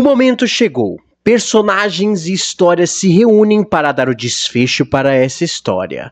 O momento chegou. Personagens e histórias se reúnem para dar o desfecho para essa história.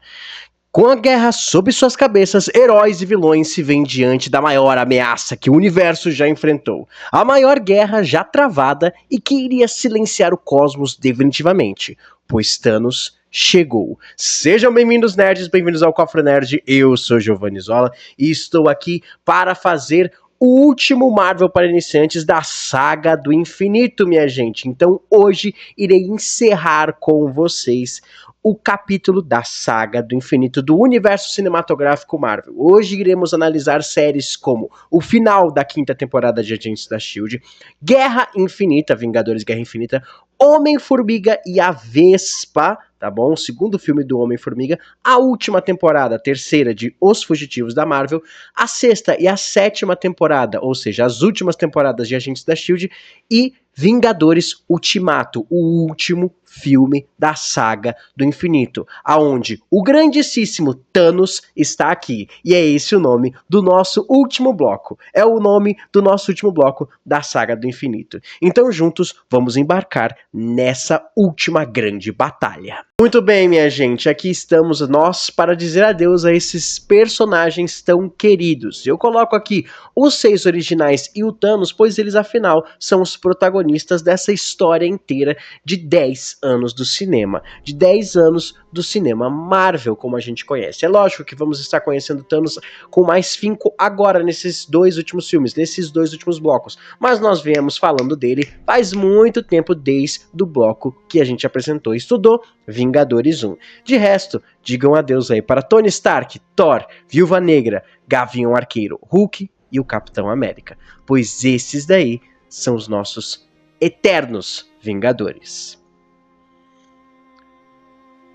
Com a guerra sob suas cabeças, heróis e vilões se veem diante da maior ameaça que o universo já enfrentou. A maior guerra já travada e que iria silenciar o cosmos definitivamente, pois Thanos chegou. Sejam bem-vindos, nerds, bem-vindos ao Cofre Nerd. Eu sou Giovanni Zola e estou aqui para fazer o último Marvel para iniciantes da Saga do Infinito, minha gente. Então hoje irei encerrar com vocês o capítulo da Saga do Infinito do universo cinematográfico Marvel. Hoje iremos analisar séries como o final da 5ª temporada de Agentes da S.H.I.E.L.D., Guerra Infinita, Vingadores Guerra Infinita, Homem-Formiga e a Vespa, tá bom? O segundo filme do Homem-Formiga, a última temporada, a terceira de Os Fugitivos da Marvel, a 6ª e a 7ª temporada, ou seja, as últimas temporadas de Agentes da S.H.I.E.L.D. e Vingadores Ultimato, o último filme da Saga do Infinito, aonde o grandíssimo Thanos está aqui. E é esse o nome do nosso último bloco. É o nome do nosso último bloco da Saga do Infinito. Então juntos vamos embarcar nessa última grande batalha. Muito bem, minha gente, aqui estamos nós para dizer adeus a esses personagens tão queridos. Eu coloco aqui os 6 originais e o Thanos, pois eles afinal são os protagonistas dessa história inteira de 10 anos do cinema. De 10 anos do cinema Marvel, como a gente conhece. É lógico que vamos estar conhecendo Thanos com mais finco agora nesses 2 últimos filmes, nesses 2 últimos blocos. Mas nós viemos falando dele faz muito tempo, desde o bloco que a gente apresentou e estudou, Vingadores 1. De resto, digam adeus aí para Tony Stark, Thor, Viúva Negra, Gavião Arqueiro, Hulk e o Capitão América, pois esses daí são os nossos eternos Vingadores.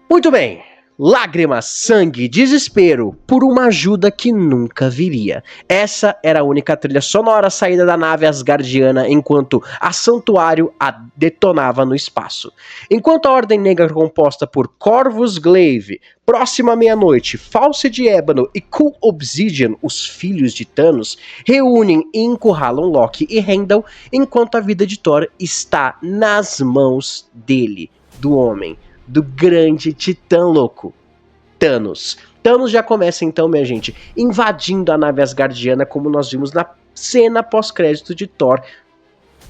Muito bem. Lágrimas, sangue, desespero por uma ajuda que nunca viria. Essa era a única trilha sonora saída da nave asgardiana enquanto a Santuário a detonava no espaço. Enquanto a Ordem Negra composta por Corvus Glaive, Próxima Meia-Noite, Falce de Ébano e Cool Obsidian, os filhos de Thanos, reúnem e encurralam Loki e Heimdall enquanto a vida de Thor está nas mãos dele, do homem, do grande titã louco, Thanos. Thanos já começa então, minha gente, invadindo a nave asgardiana, como nós vimos na cena pós-crédito de Thor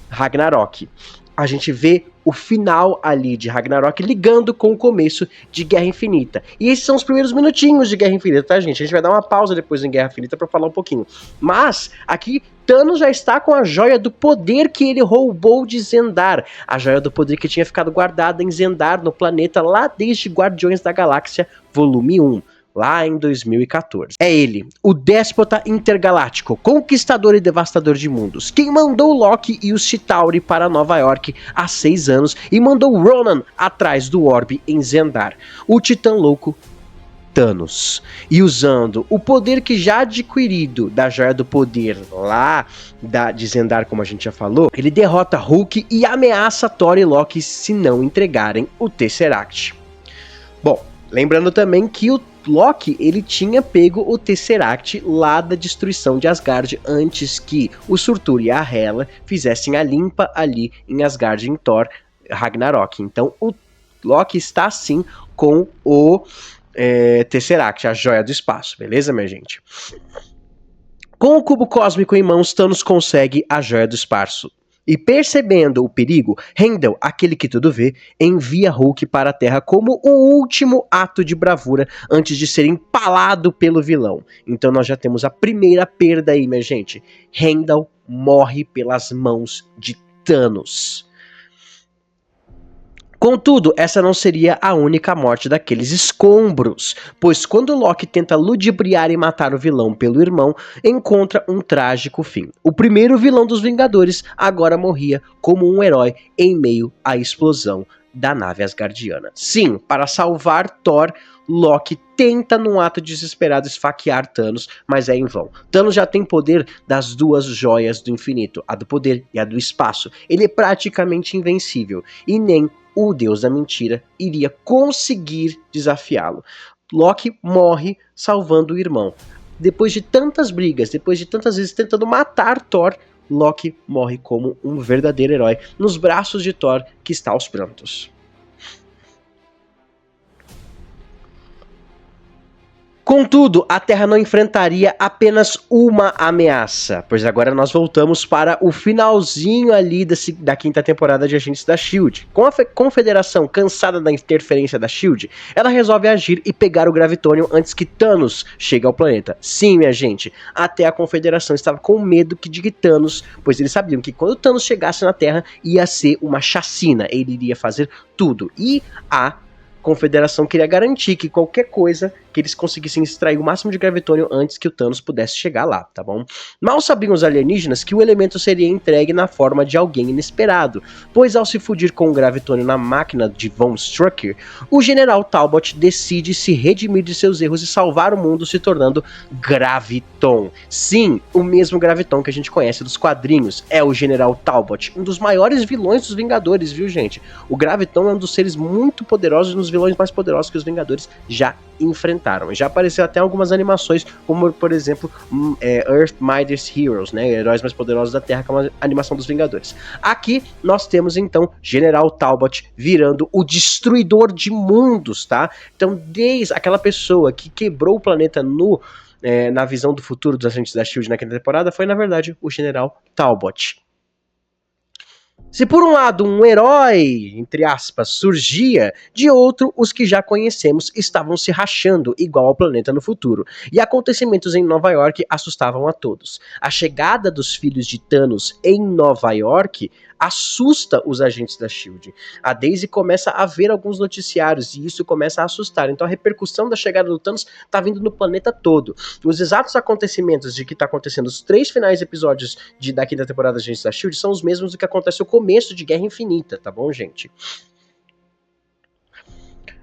Ragnarok. A gente vê o final ali de Ragnarok ligando com o começo de Guerra Infinita. E esses são os primeiros minutinhos de Guerra Infinita, tá, gente? A gente vai dar uma pausa depois em Guerra Infinita pra falar um pouquinho. Mas, aqui, Thanos já está com a joia do poder que ele roubou de Zendar. A joia do poder que tinha ficado guardada em Zendar, no planeta, lá desde Guardiões da Galáxia, volume 1. Lá em 2014. É ele, o déspota intergaláctico, conquistador e devastador de mundos, quem mandou Loki e os Chitauri para Nova York há 6 anos e mandou Ronan atrás do orbe em Zendar. O titã louco Thanos. E usando o poder que já adquirido da Joia do Poder lá de Zendar, como a gente já falou, ele derrota Hulk e ameaça Thor e Loki se não entregarem o Tesseract. Bom, lembrando também que o Loki, ele tinha pego o Tesseract lá da destruição de Asgard antes que o Surtur e a Hela fizessem a limpa ali em Asgard em Thor Ragnarok. Então o Loki está sim com o Tesseract, a joia do espaço, beleza, minha gente? Com o cubo cósmico em mãos, Thanos consegue a joia do espaço. E percebendo o perigo, Heimdall, aquele que tudo vê, envia Hulk para a Terra como o último ato de bravura antes de ser empalado pelo vilão. Então nós já temos a primeira perda aí, minha gente. Heimdall morre pelas mãos de Thanos. Contudo, essa não seria a única morte daqueles escombros, pois quando Loki tenta ludibriar e matar o vilão pelo irmão, encontra um trágico fim. O primeiro vilão dos Vingadores agora morria como um herói em meio à explosão da nave asgardiana. Sim, para salvar Thor, Loki tenta num ato desesperado esfaquear Thanos, mas é em vão. Thanos já tem poder das 2 joias do infinito, a do poder e a do espaço. Ele é praticamente invencível, e nem o Deus da Mentira iria conseguir desafiá-lo. Loki morre salvando o irmão. Depois de tantas brigas, depois de tantas vezes tentando matar Thor, Loki morre como um verdadeiro herói nos braços de Thor, que está aos prantos. Contudo, a Terra não enfrentaria apenas uma ameaça, pois agora nós voltamos para o finalzinho ali da quinta temporada de Agentes da S.H.I.E.L.D. Com a Confederação cansada da interferência da S.H.I.E.L.D., ela resolve agir e pegar o Gravitonium antes que Thanos chegue ao planeta. Sim, minha gente, até a Confederação estava com medo de Thanos, pois eles sabiam que quando Thanos chegasse na Terra ia ser uma chacina, ele iria fazer tudo. E a Confederação queria garantir que qualquer coisa que eles conseguissem extrair o máximo de Gravitonium antes que o Thanos pudesse chegar lá, tá bom? Mal sabiam os alienígenas que o elemento seria entregue na forma de alguém inesperado, pois ao se fundir com o Gravitonium na máquina de Von Strucker, o General Talbot decide se redimir de seus erros e salvar o mundo se tornando Graviton. Sim, o mesmo Graviton que a gente conhece dos quadrinhos é o General Talbot, um dos maiores vilões dos Vingadores, viu, gente? O Graviton é um dos seres muito poderosos, um dos vilões mais poderosos que os Vingadores já enfrentaram. Já apareceu até algumas animações, como por exemplo Earth Mightiest Heroes, né, Heróis Mais Poderosos da Terra, que é uma animação dos Vingadores. Aqui nós temos então General Talbot virando o destruidor de mundos, tá? Então desde aquela pessoa que quebrou o planeta na visão do futuro dos Agentes da S.H.I.E.L.D. naquela temporada, foi na verdade o General Talbot. Se por um lado um herói, entre aspas, surgia, de outro os que já conhecemos estavam se rachando igual ao planeta no futuro, e acontecimentos em Nova York assustavam a todos. A chegada dos filhos de Thanos em Nova York assusta os agentes da S.H.I.E.L.D. A Daisy começa a ver alguns noticiários e isso começa a assustar, então a repercussão da chegada do Thanos tá vindo no planeta todo. Os exatos acontecimentos de que tá acontecendo os 3 finais episódios da quinta temporada de Agentes da S.H.I.E.L.D. são os mesmos do que acontece no começo de Guerra Infinita, tá bom, gente?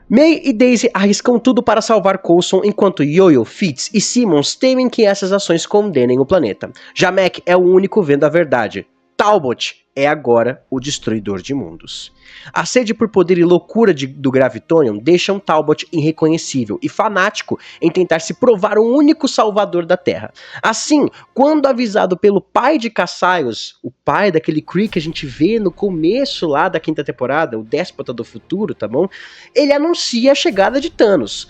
May e Daisy arriscam tudo para salvar Coulson, enquanto Yo-Yo, Fitz e Simmons temem que essas ações condenem o planeta. Já Mac é o único vendo a verdade. Talbot é agora o destruidor de mundos. A sede por poder e loucura do Gravitonium deixam Talbot irreconhecível e fanático em tentar se provar o único salvador da Terra. Assim, quando avisado pelo pai de Cassius, o pai daquele Kree que a gente vê no começo lá da quinta temporada, o Déspota do Futuro, tá bom? Ele anuncia a chegada de Thanos.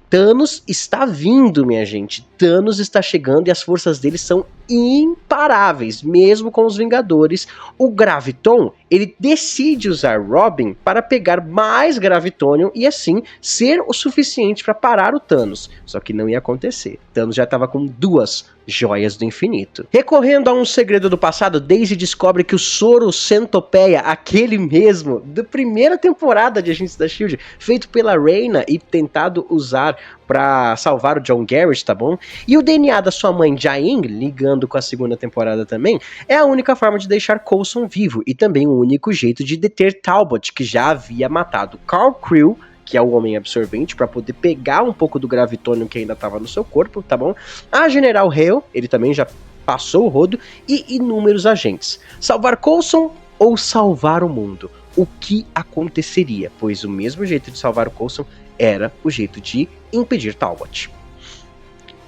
Thanos está vindo, minha gente. Thanos está chegando e as forças dele são imparáveis, mesmo com os Vingadores. O Graviton, ele decide usar Robin para pegar mais Gravitonium e assim ser o suficiente para parar o Thanos. Só que não ia acontecer. Thanos já estava com 2 joias do infinito. Recorrendo a um segredo do passado, Daisy descobre que o soro centopeia, aquele mesmo da primeira temporada de Agentes da S.H.I.E.L.D., feito pela Raina e tentado usar para salvar o John Garrett, tá bom? E o DNA da sua mãe Jaing, ligando com a segunda temporada também, é a única forma de deixar Coulson vivo e também o único jeito de deter Talbot, que já havia matado Carl Krill, que é o Homem Absorvente, para poder pegar um pouco do Gravitonium que ainda estava no seu corpo, tá bom? A General Hale, ele também já passou o rodo, e inúmeros agentes. Salvar Coulson ou salvar o mundo? O que aconteceria? Pois o mesmo jeito de salvar o Coulson era o jeito de impedir Talbot.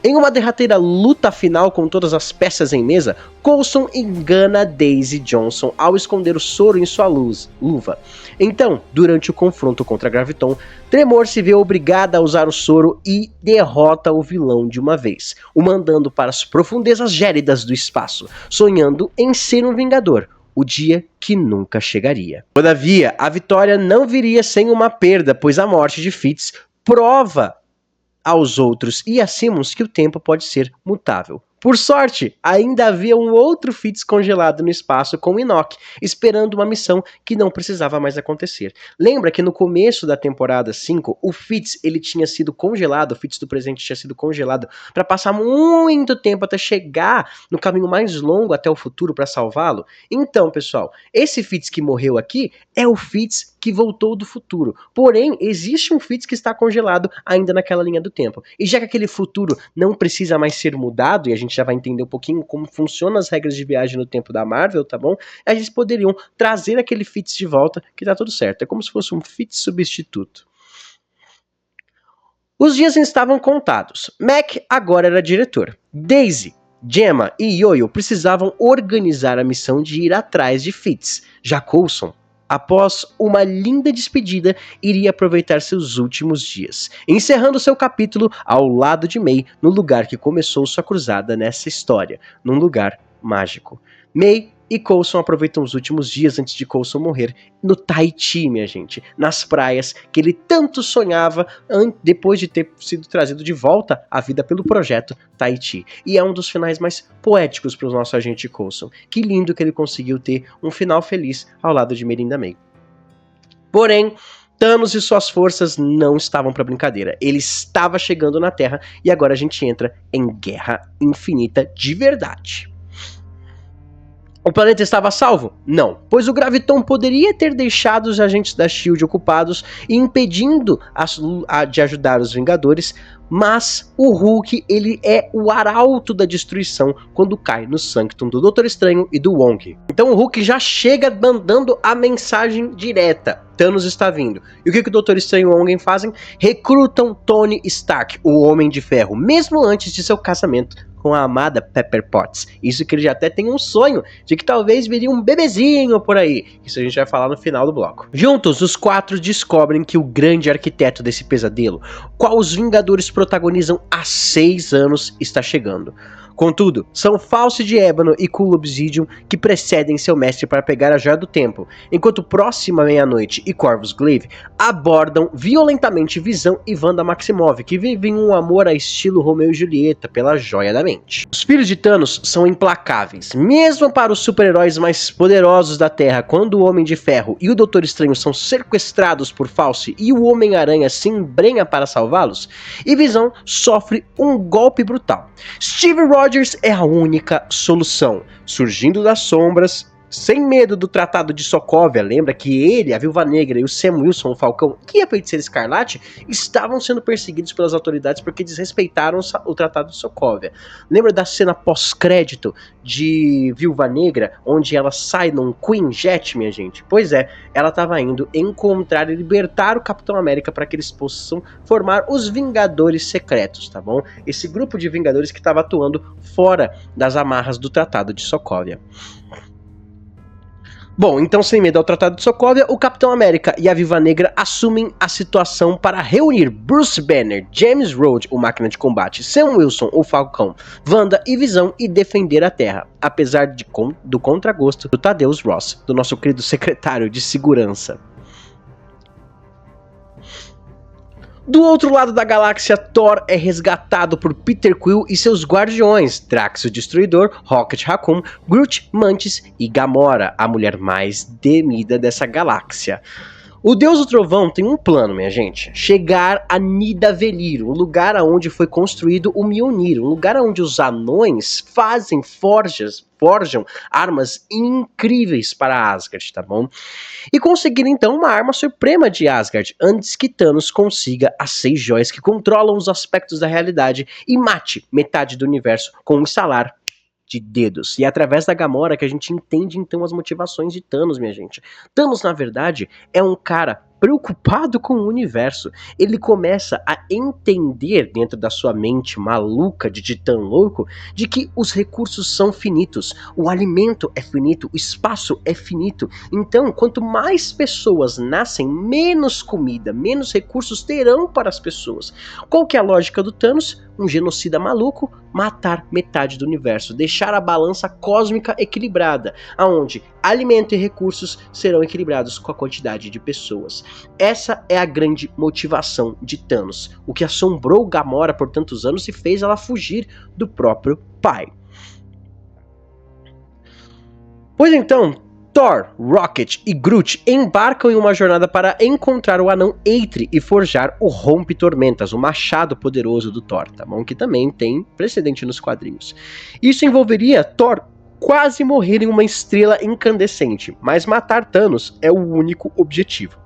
Em uma derradeira luta final com todas as peças em mesa, Coulson engana Daisy Johnson ao esconder o soro em sua luva. Então, durante o confronto contra Graviton, Tremor se vê obrigada a usar o soro e derrota o vilão de uma vez, o mandando para as profundezas gélidas do espaço, sonhando em ser um vingador, o dia que nunca chegaria. Todavia, a vitória não viria sem uma perda, pois a morte de Fitz prova aos outros e a Simmons que o tempo pode ser mutável. Por sorte, ainda havia um outro Fitz congelado no espaço com Enoch, esperando uma missão que não precisava mais acontecer. Lembra que no começo da temporada 5, o Fitz ele tinha sido congelado, o Fitz do presente tinha sido congelado para passar muito tempo até chegar no caminho mais longo até o futuro para salvá-lo? Então, pessoal, esse Fitz que morreu aqui é o Fitz que voltou do futuro. Porém, existe um Fitz que está congelado ainda naquela linha do tempo. E já que aquele futuro não precisa mais ser mudado, e a gente já vai entender um pouquinho como funcionam as regras de viagem no tempo da Marvel, tá bom? Eles poderiam trazer aquele Fitz de volta, que tá tudo certo. É como se fosse um Fitz substituto. Os dias estavam contados. Mac agora era diretor. Daisy Gemma e Yoyo precisavam organizar a missão de ir atrás de Fitz. Já Coulson, após uma linda despedida, iria aproveitar seus últimos dias, encerrando seu capítulo ao lado de May, no lugar que começou sua cruzada nessa história, num lugar mágico. May e Coulson aproveitam os últimos dias antes de Coulson morrer no Tahiti, minha gente, nas praias que ele tanto sonhava depois de ter sido trazido de volta à vida pelo projeto Tahiti. E é um dos finais mais poéticos para o nosso agente Coulson. Que lindo que ele conseguiu ter um final feliz ao lado de Mirinda May. Porém, Thanos e suas forças não estavam para brincadeira. Ele estava chegando na Terra e agora a gente entra em guerra infinita de verdade. O planeta estava salvo? Não, pois o Graviton poderia ter deixado os agentes da S.H.I.E.L.D. ocupados e impedindo de ajudar os Vingadores, mas o Hulk, ele é o arauto da destruição quando cai no Sanctum do Doutor Estranho e do Wong. Então o Hulk já chega mandando a mensagem direta: Thanos está vindo. E o que o Doutor Estranho e o Wong fazem? Recrutam Tony Stark, o Homem de Ferro, mesmo antes de seu casamento com a amada Pepper Potts. Isso que ele já até tem um sonho de que talvez viria um bebezinho por aí. Isso a gente vai falar no final do bloco. Juntos, os quatro descobrem que o grande arquiteto desse pesadelo, qual os Vingadores protagonizam há 6 anos, está chegando. Contudo, são Falce de Ébano e Cool Obsidian que precedem seu mestre para pegar a Joia do Tempo, enquanto Próxima Meia-Noite e Corvus Glaive abordam violentamente Visão e Wanda Maximoff, que vivem um amor a estilo Romeu e Julieta pela Joia da Mente. Os filhos de Thanos são implacáveis, mesmo para os super-heróis mais poderosos da Terra. Quando o Homem de Ferro e o Doutor Estranho são sequestrados por Falce e o Homem-Aranha se embrenha para salvá-los, e Visão sofre um golpe brutal. Steve Rogers é a única solução, surgindo das sombras, sem medo do Tratado de Sokovia. Lembra que ele, a Viúva Negra e o Sam Wilson, o Falcão e a Feiticeira Escarlate estavam sendo perseguidos pelas autoridades porque desrespeitaram o Tratado de Sokovia. Lembra da cena pós-crédito de Viúva Negra, onde ela sai num Queen Jet, minha gente? Pois é, ela estava indo encontrar e libertar o Capitão América para que eles possam formar os Vingadores Secretos, tá bom? Esse grupo de Vingadores que estava atuando fora das amarras do Tratado de Sokovia. Bom, então sem medo ao Tratado de Sokovia, o Capitão América e a Viúva Negra assumem a situação para reunir Bruce Banner, James Rhodes, o Máquina de Combate, Sam Wilson, o Falcão, Wanda e Visão e defender a Terra, apesar do contragosto do Thaddeus Ross, do nosso querido secretário de Segurança. Do outro lado da galáxia, Thor é resgatado por Peter Quill e seus guardiões, Drax o Destruidor, Rocket Raccoon, Groot, Mantis e Gamora, a mulher mais temida dessa galáxia. O Deus do Trovão tem um plano, minha gente: chegar a Nidavellir, um lugar onde foi construído o Mjolnir, um lugar onde os anões forjam armas incríveis para Asgard, tá bom? E conseguir então uma arma suprema de Asgard, antes que Thanos consiga as 6 joias que controlam os aspectos da realidade e mate metade do universo com um estalar de dedos. E é através da Gamora que a gente entende então as motivações de Thanos, minha gente. Thanos, na verdade, é um cara preocupado com o universo. Ele começa a entender dentro da sua mente maluca de titã louco de que os recursos são finitos, o alimento é finito, o espaço é finito. Então, quanto mais pessoas nascem, menos comida, menos recursos terão para as pessoas. Qual que é a lógica do Thanos? Um genocida maluco, matar metade do universo, deixar a balança cósmica equilibrada, aonde alimento e recursos serão equilibrados com a quantidade de pessoas. Essa é a grande motivação de Thanos, o que assombrou Gamora por tantos anos e fez ela fugir do próprio pai. Pois então, Thor, Rocket e Groot embarcam em uma jornada para encontrar o anão Eitri e forjar o Rompe-Tormentas, o machado poderoso do Thor, tá bom? Que também tem precedente nos quadrinhos. Isso envolveria Thor quase morrer em uma estrela incandescente, mas matar Thanos é o único objetivo.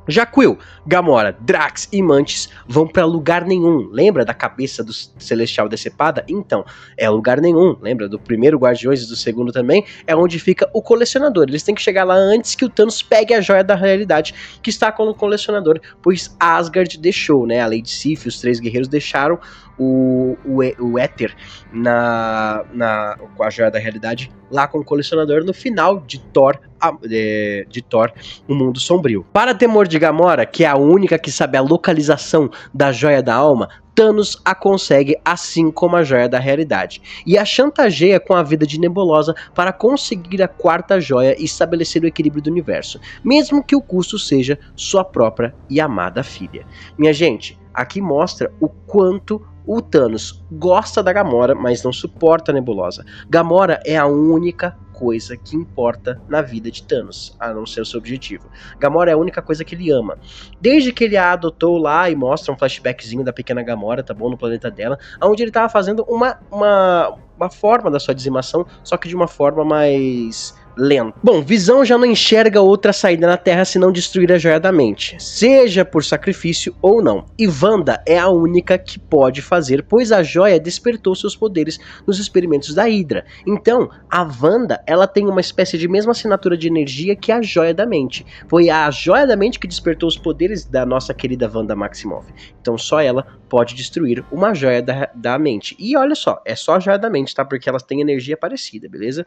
Já Quill, Gamora, Drax e Mantis vão pra lugar nenhum. Lembra da cabeça do Celestial decepada? Então, é lugar nenhum. Lembra do primeiro Guardiões e do segundo também? É onde fica o colecionador. Eles têm que chegar lá antes que o Thanos pegue a joia da realidade que está com o colecionador, pois Asgard deixou, né? A Lady Sif e os 3 guerreiros deixaram o éter com a joia da realidade lá com o colecionador no final de Thor, O Mundo Sombrio. Para temor de Gamora, que é a única que sabe a localização da joia da alma, Thanos a consegue assim como a joia da realidade, e a chantageia com a vida de Nebulosa para conseguir a quarta joia e estabelecer o equilíbrio do universo, mesmo que o custo seja sua própria e amada filha. Minha gente, aqui mostra o quanto o Thanos gosta da Gamora, mas não suporta a Nebulosa. Gamora é a única coisa que importa na vida de Thanos, a não ser o seu objetivo. Gamora é a única coisa que ele ama. Desde que ele a adotou lá e mostra um flashbackzinho da pequena Gamora, tá bom, no planeta dela, onde ele tava fazendo uma forma da sua dizimação, só que de uma forma mais lenta. Bom, Visão já não enxerga outra saída na Terra senão destruir a joia da mente, seja por sacrifício ou não. E Wanda é a única que pode fazer, pois a joia despertou seus poderes nos experimentos da Hydra. Então, a Wanda, ela tem uma espécie de mesma assinatura de energia que a joia da mente. Foi a joia da mente que despertou os poderes da nossa querida Wanda Maximoff. Então, só ela pode destruir uma joia da mente. E olha só, é só a joia da mente, tá? Porque elas têm energia parecida, beleza?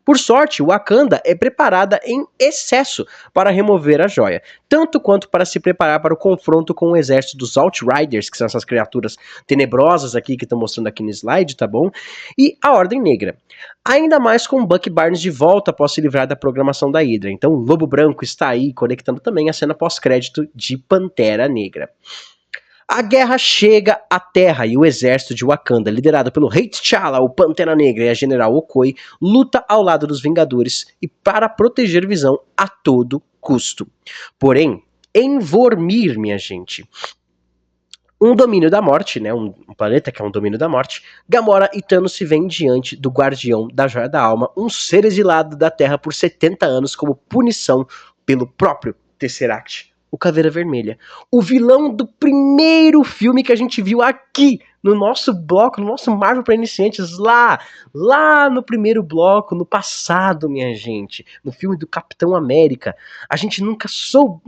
Por sorte, Wakanda é preparada em excesso para remover a joia, tanto quanto para se preparar para o confronto com o exército dos Outriders, que são essas criaturas tenebrosas aqui que estão mostrando aqui no slide, tá bom? E a Ordem Negra. Ainda mais com Bucky Barnes de volta após se livrar da programação da Hydra. Então o Lobo Branco está aí conectando também a cena pós-crédito de Pantera Negra. A guerra chega à Terra e o exército de Wakanda, liderado pelo Rei T'Challa, o Pantera Negra e a General Okoye, luta ao lado dos Vingadores e para proteger Visão a todo custo. Porém, em Vormir, minha gente, um domínio da morte, né, um planeta que é um domínio da morte, Gamora e Thanos se veem diante do Guardião da Joia da Alma, um ser exilado da Terra por 70 anos como punição pelo próprio Tesseract, o Caveira Vermelha, o vilão do primeiro filme que a gente viu aqui no nosso bloco, no nosso Marvel para Iniciantes, lá no primeiro bloco, no passado, minha gente, no filme do Capitão América. A gente nunca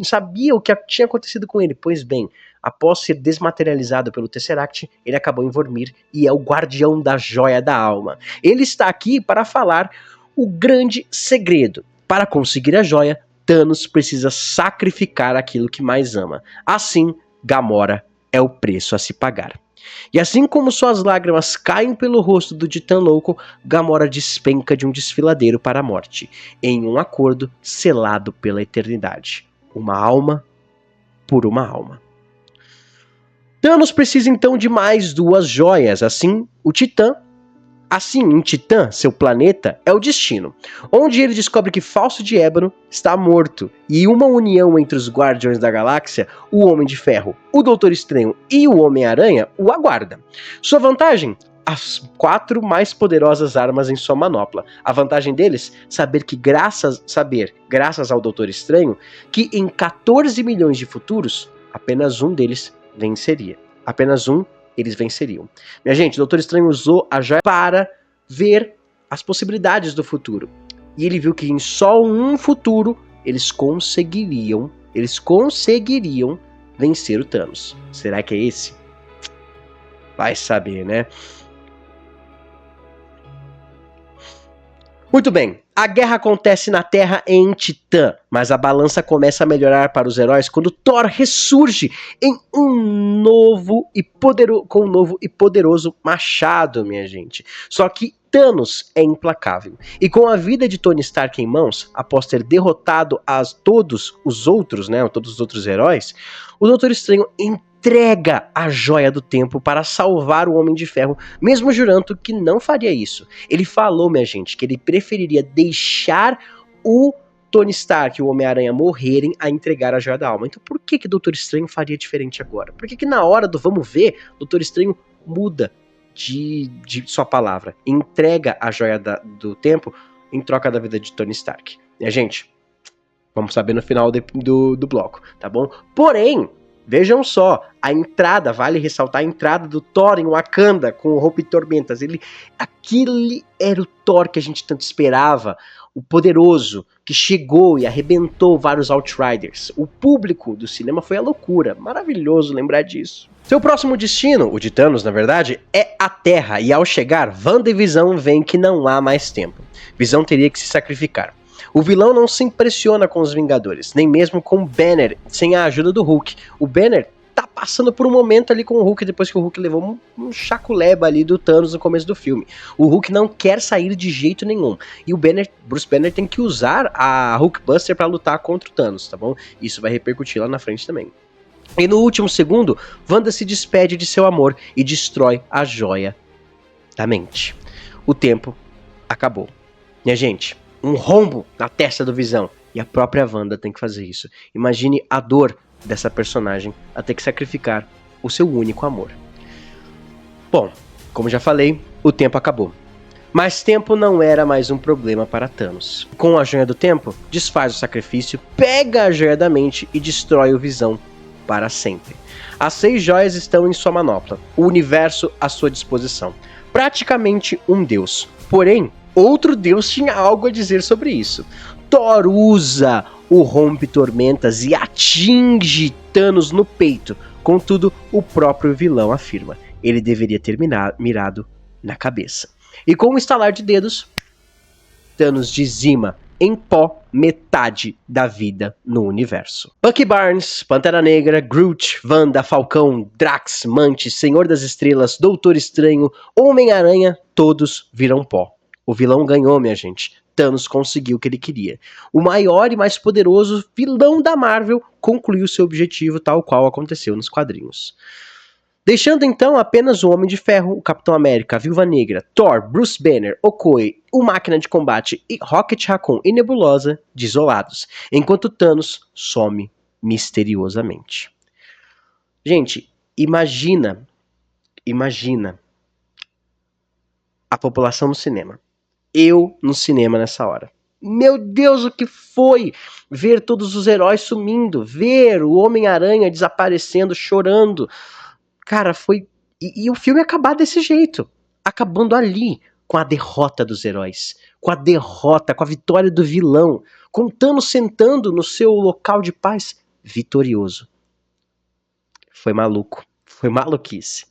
sabia o que tinha acontecido com ele. Pois bem, após ser desmaterializado pelo Tesseract, ele acabou em Vormir e é o Guardião da Joia da Alma. Ele está aqui para falar o grande segredo. Para conseguir a joia, Thanos precisa sacrificar aquilo que mais ama. Assim, Gamora é o preço a se pagar. E assim como suas lágrimas caem pelo rosto do Titã Louco, Gamora despenca de um desfiladeiro para a morte, em um acordo selado pela eternidade. Uma alma por uma alma. Thanos precisa então de mais 2 joias, Assim, em Titã, seu planeta, é o destino, onde ele descobre que Falso de Ébano está morto, e uma união entre os Guardiões da Galáxia, o Homem de Ferro, o Doutor Estranho e o Homem-Aranha o aguarda. Sua vantagem? As 4 mais poderosas armas em sua manopla. A vantagem deles? Saber, graças ao Doutor Estranho, que em 14 milhões de futuros, apenas um deles venceria. Apenas um eles venceriam. Minha gente, o Doutor Estranho usou a joia para ver as possibilidades do futuro. E ele viu que em só um futuro eles conseguiriam vencer o Thanos. Será que é esse? Vai saber, né? Muito bem, a guerra acontece na Terra em Titã, mas a balança começa a melhorar para os heróis quando Thor ressurge com um novo e poderoso machado, minha gente. Só que Thanos é implacável, e com a vida de Tony Stark em mãos, após ter derrotado todos os outros heróis, o Doutor Estranho entrega a joia do tempo para salvar o Homem de Ferro, mesmo jurando que não faria isso. Ele falou, minha gente, que ele preferiria deixar o Tony Stark e o Homem-Aranha morrerem a entregar a joia da alma. Então por que Doutor Estranho faria diferente agora? Por que na hora do vamos ver, Doutor Estranho muda de sua palavra, entrega a joia do tempo em troca da vida de Tony Stark? Minha gente, vamos saber no final do bloco, tá bom? Porém, vejam só, a entrada, vale ressaltar a entrada do Thor em Wakanda com o roupa e tormentas. Aquele era o Thor que a gente tanto esperava, o poderoso, que chegou e arrebentou vários Outriders. O público do cinema foi a loucura, maravilhoso lembrar disso. Seu próximo destino, o de Thanos na verdade, é a Terra, e ao chegar, Wanda e Visão veem que não há mais tempo. Visão teria que se sacrificar. O vilão não se impressiona com os Vingadores, nem mesmo com Banner, sem a ajuda do Hulk. O Banner tá passando por um momento ali com o Hulk, depois que o Hulk levou um chaculeba ali do Thanos no começo do filme. O Hulk não quer sair de jeito nenhum. E o Bruce Banner tem que usar a Hulkbuster pra lutar contra o Thanos, tá bom? Isso vai repercutir lá na frente também. E no último segundo, Wanda se despede de seu amor e destrói a joia da mente. O tempo acabou. Minha gente, um rombo na testa do Visão. E a própria Wanda tem que fazer isso. Imagine a dor dessa personagem a ter que sacrificar o seu único amor. Bom, como já falei, o tempo acabou. Mas tempo não era mais um problema para Thanos. Com a joia do tempo, desfaz o sacrifício, pega a joia da mente e destrói o Visão para sempre. As 6 joias estão em sua manopla, o universo à sua disposição. Praticamente um deus. Porém, outro deus tinha algo a dizer sobre isso. Thor usa o rompe-tormentas e atinge Thanos no peito. Contudo, o próprio vilão afirma: ele deveria ter mirado na cabeça. E com um estalar de dedos, Thanos dizima em pó metade da vida no universo. Bucky Barnes, Pantera Negra, Groot, Wanda, Falcão, Drax, Mantis, Senhor das Estrelas, Doutor Estranho, Homem-Aranha, todos viram pó. O vilão ganhou, minha gente. Thanos conseguiu o que ele queria. O maior e mais poderoso vilão da Marvel concluiu seu objetivo, tal qual aconteceu nos quadrinhos. Deixando então apenas o Homem de Ferro, o Capitão América, a Viúva Negra, Thor, Bruce Banner, Okoye, o Máquina de Combate e Rocket Raccoon e Nebulosa desolados, enquanto Thanos some misteriosamente. Gente, imagina a população no cinema. Eu no cinema nessa hora. Meu Deus, o que foi ver todos os heróis sumindo, ver o Homem-Aranha desaparecendo, chorando. Cara, foi... E o filme acabar desse jeito. Acabando ali, com a derrota dos heróis. Com a derrota, com a vitória do vilão. Com Thanos sentando no seu local de paz, vitorioso. Foi maluco. Foi maluquice.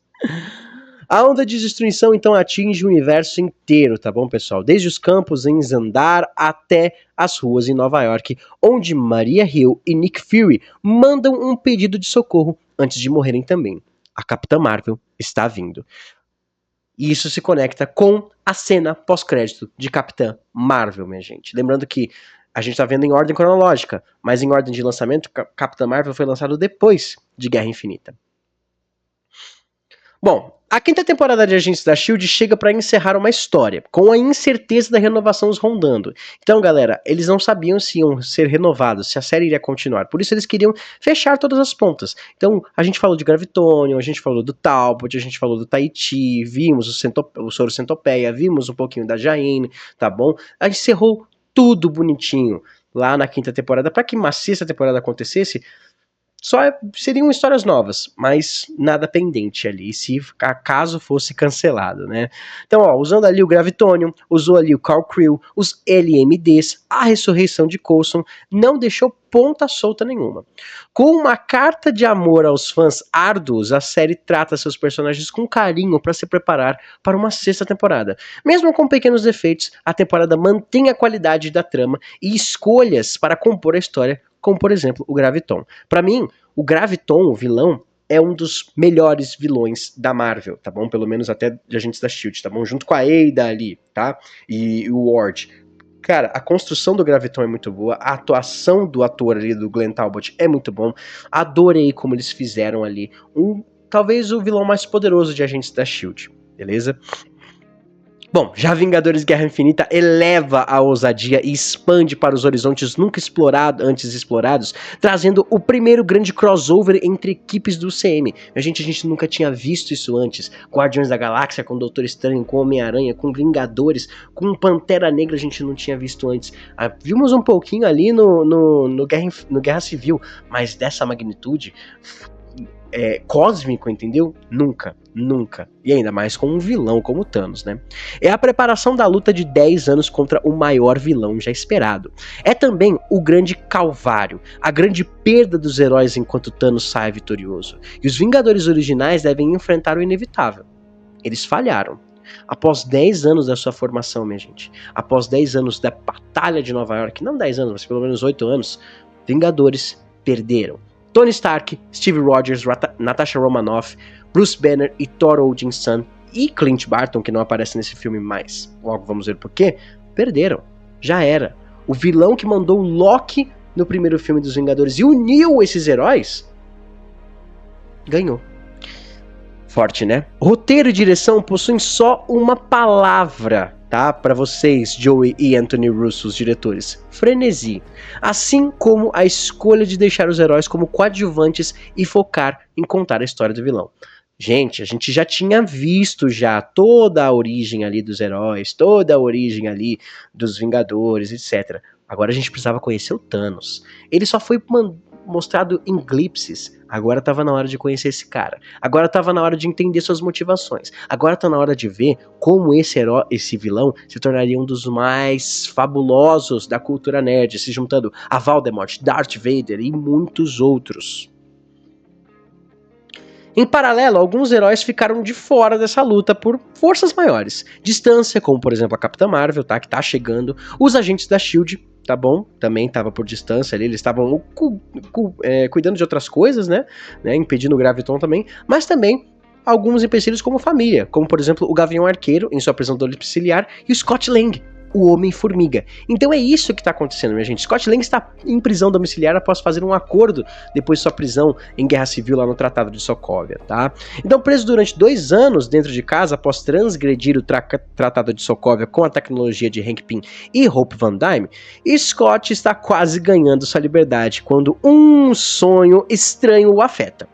A onda de destruição então atinge o universo inteiro, tá bom, pessoal? Desde os campos em Xandar até as ruas em Nova York, onde Maria Hill e Nick Fury mandam um pedido de socorro antes de morrerem também. A Capitã Marvel está vindo. E isso se conecta com a cena pós-crédito de Capitã Marvel, minha gente. Lembrando que a gente está vendo em ordem cronológica, mas em ordem de lançamento, Capitã Marvel foi lançado depois de Guerra Infinita. Bom, a 5ª temporada de Agentes da S.H.I.E.L.D. chega para encerrar uma história, com a incerteza da renovação os rondando. Então, galera, eles não sabiam se iam ser renovados, se a série iria continuar. Por isso eles queriam fechar todas as pontas. Então, a gente falou de Gravitonium, a gente falou do Talbot, a gente falou do Tahiti, vimos o Soro Centopeia, vimos um pouquinho da Jaine, tá bom? A gente encerrou tudo bonitinho lá na 5ª temporada, para que uma 6ª temporada acontecesse. Só seriam histórias novas, mas nada pendente ali, se acaso fosse cancelado, né? Então, ó, usando ali o Gravitonium, usou ali o Carl Krill, os LMDs, a ressurreição de Coulson, não deixou ponta solta nenhuma. Com uma carta de amor aos fãs árduos, a série trata seus personagens com carinho para se preparar para uma 6ª temporada. Mesmo com pequenos defeitos, a temporada mantém a qualidade da trama e escolhas para compor a história, como por exemplo o Graviton. Para mim, o Graviton, o vilão, é um dos melhores vilões da Marvel, tá bom? Pelo menos até de Agentes da S.H.I.E.L.D., tá bom? Junto com a Ada ali, tá? E o Ward. Cara, a construção do Graviton é muito boa, a atuação do ator ali, do Glenn Talbot, é muito bom. Adorei como eles fizeram ali talvez o vilão mais poderoso de Agentes da S.H.I.E.L.D., beleza? Bom, já Vingadores Guerra Infinita eleva a ousadia e expande para os horizontes nunca antes explorados, trazendo o primeiro grande crossover entre equipes do CM. A gente nunca tinha visto isso antes. Guardiões da Galáxia, com Doutor Estranho, com Homem-Aranha, com Vingadores, com Pantera Negra a gente não tinha visto antes. Vimos um pouquinho ali no Guerra Civil, mas dessa magnitude... cósmico, entendeu? Nunca. E ainda mais com um vilão como Thanos, né? É a preparação da luta de 10 anos contra o maior vilão já esperado. É também o grande calvário, a grande perda dos heróis enquanto Thanos sai vitorioso. E os Vingadores originais devem enfrentar o inevitável. Eles falharam. Após 10 anos da sua formação, minha gente, após 10 anos da Batalha de Nova York, não 10 anos, mas pelo menos 8 anos, Vingadores perderam. Tony Stark, Steve Rogers, Natasha Romanoff, Bruce Banner e Thor Odinson e Clint Barton, que não aparece nesse filme mais, logo vamos ver por quê, perderam. Já era. O vilão que mandou o Loki no primeiro filme dos Vingadores e uniu esses heróis, ganhou. Forte, né? Roteiro e direção possuem só uma palavra, tá? Para vocês, Joey e Anthony Russo, os diretores. Frenesi. Assim como a escolha de deixar os heróis como coadjuvantes e focar em contar a história do vilão. Gente, a gente já tinha visto já toda a origem ali dos heróis, toda a origem ali dos Vingadores, etc. Agora a gente precisava conhecer o Thanos. Ele só foi mostrado em glimpses. Agora tava na hora de conhecer esse cara. Agora tava na hora de entender suas motivações. Agora tá na hora de ver como esse vilão se tornaria um dos mais fabulosos da cultura nerd, se juntando a Voldemort, Darth Vader e muitos outros. Em paralelo, alguns heróis ficaram de fora dessa luta por forças maiores. Distância, como por exemplo a Capitã Marvel, tá? Que tá chegando. Os agentes da S.H.I.E.L.D., tá bom? Também tava por distância ali, eles estavam cuidando de outras coisas, né? Impedindo o Graviton também. Mas também alguns empecilhos como família, como por exemplo o Gavião Arqueiro em sua prisão domiciliar e o Scott Lang, o Homem-Formiga. Então é isso que tá acontecendo, minha gente. Scott Lang está em prisão domiciliar após fazer um acordo depois de sua prisão em guerra civil lá no Tratado de Sokovia, tá? Então, preso durante 2 anos dentro de casa após transgredir o Tratado de Sokovia com a tecnologia de Hank Pym e Hope Van Dyne, Scott está quase ganhando sua liberdade quando um sonho estranho o afeta.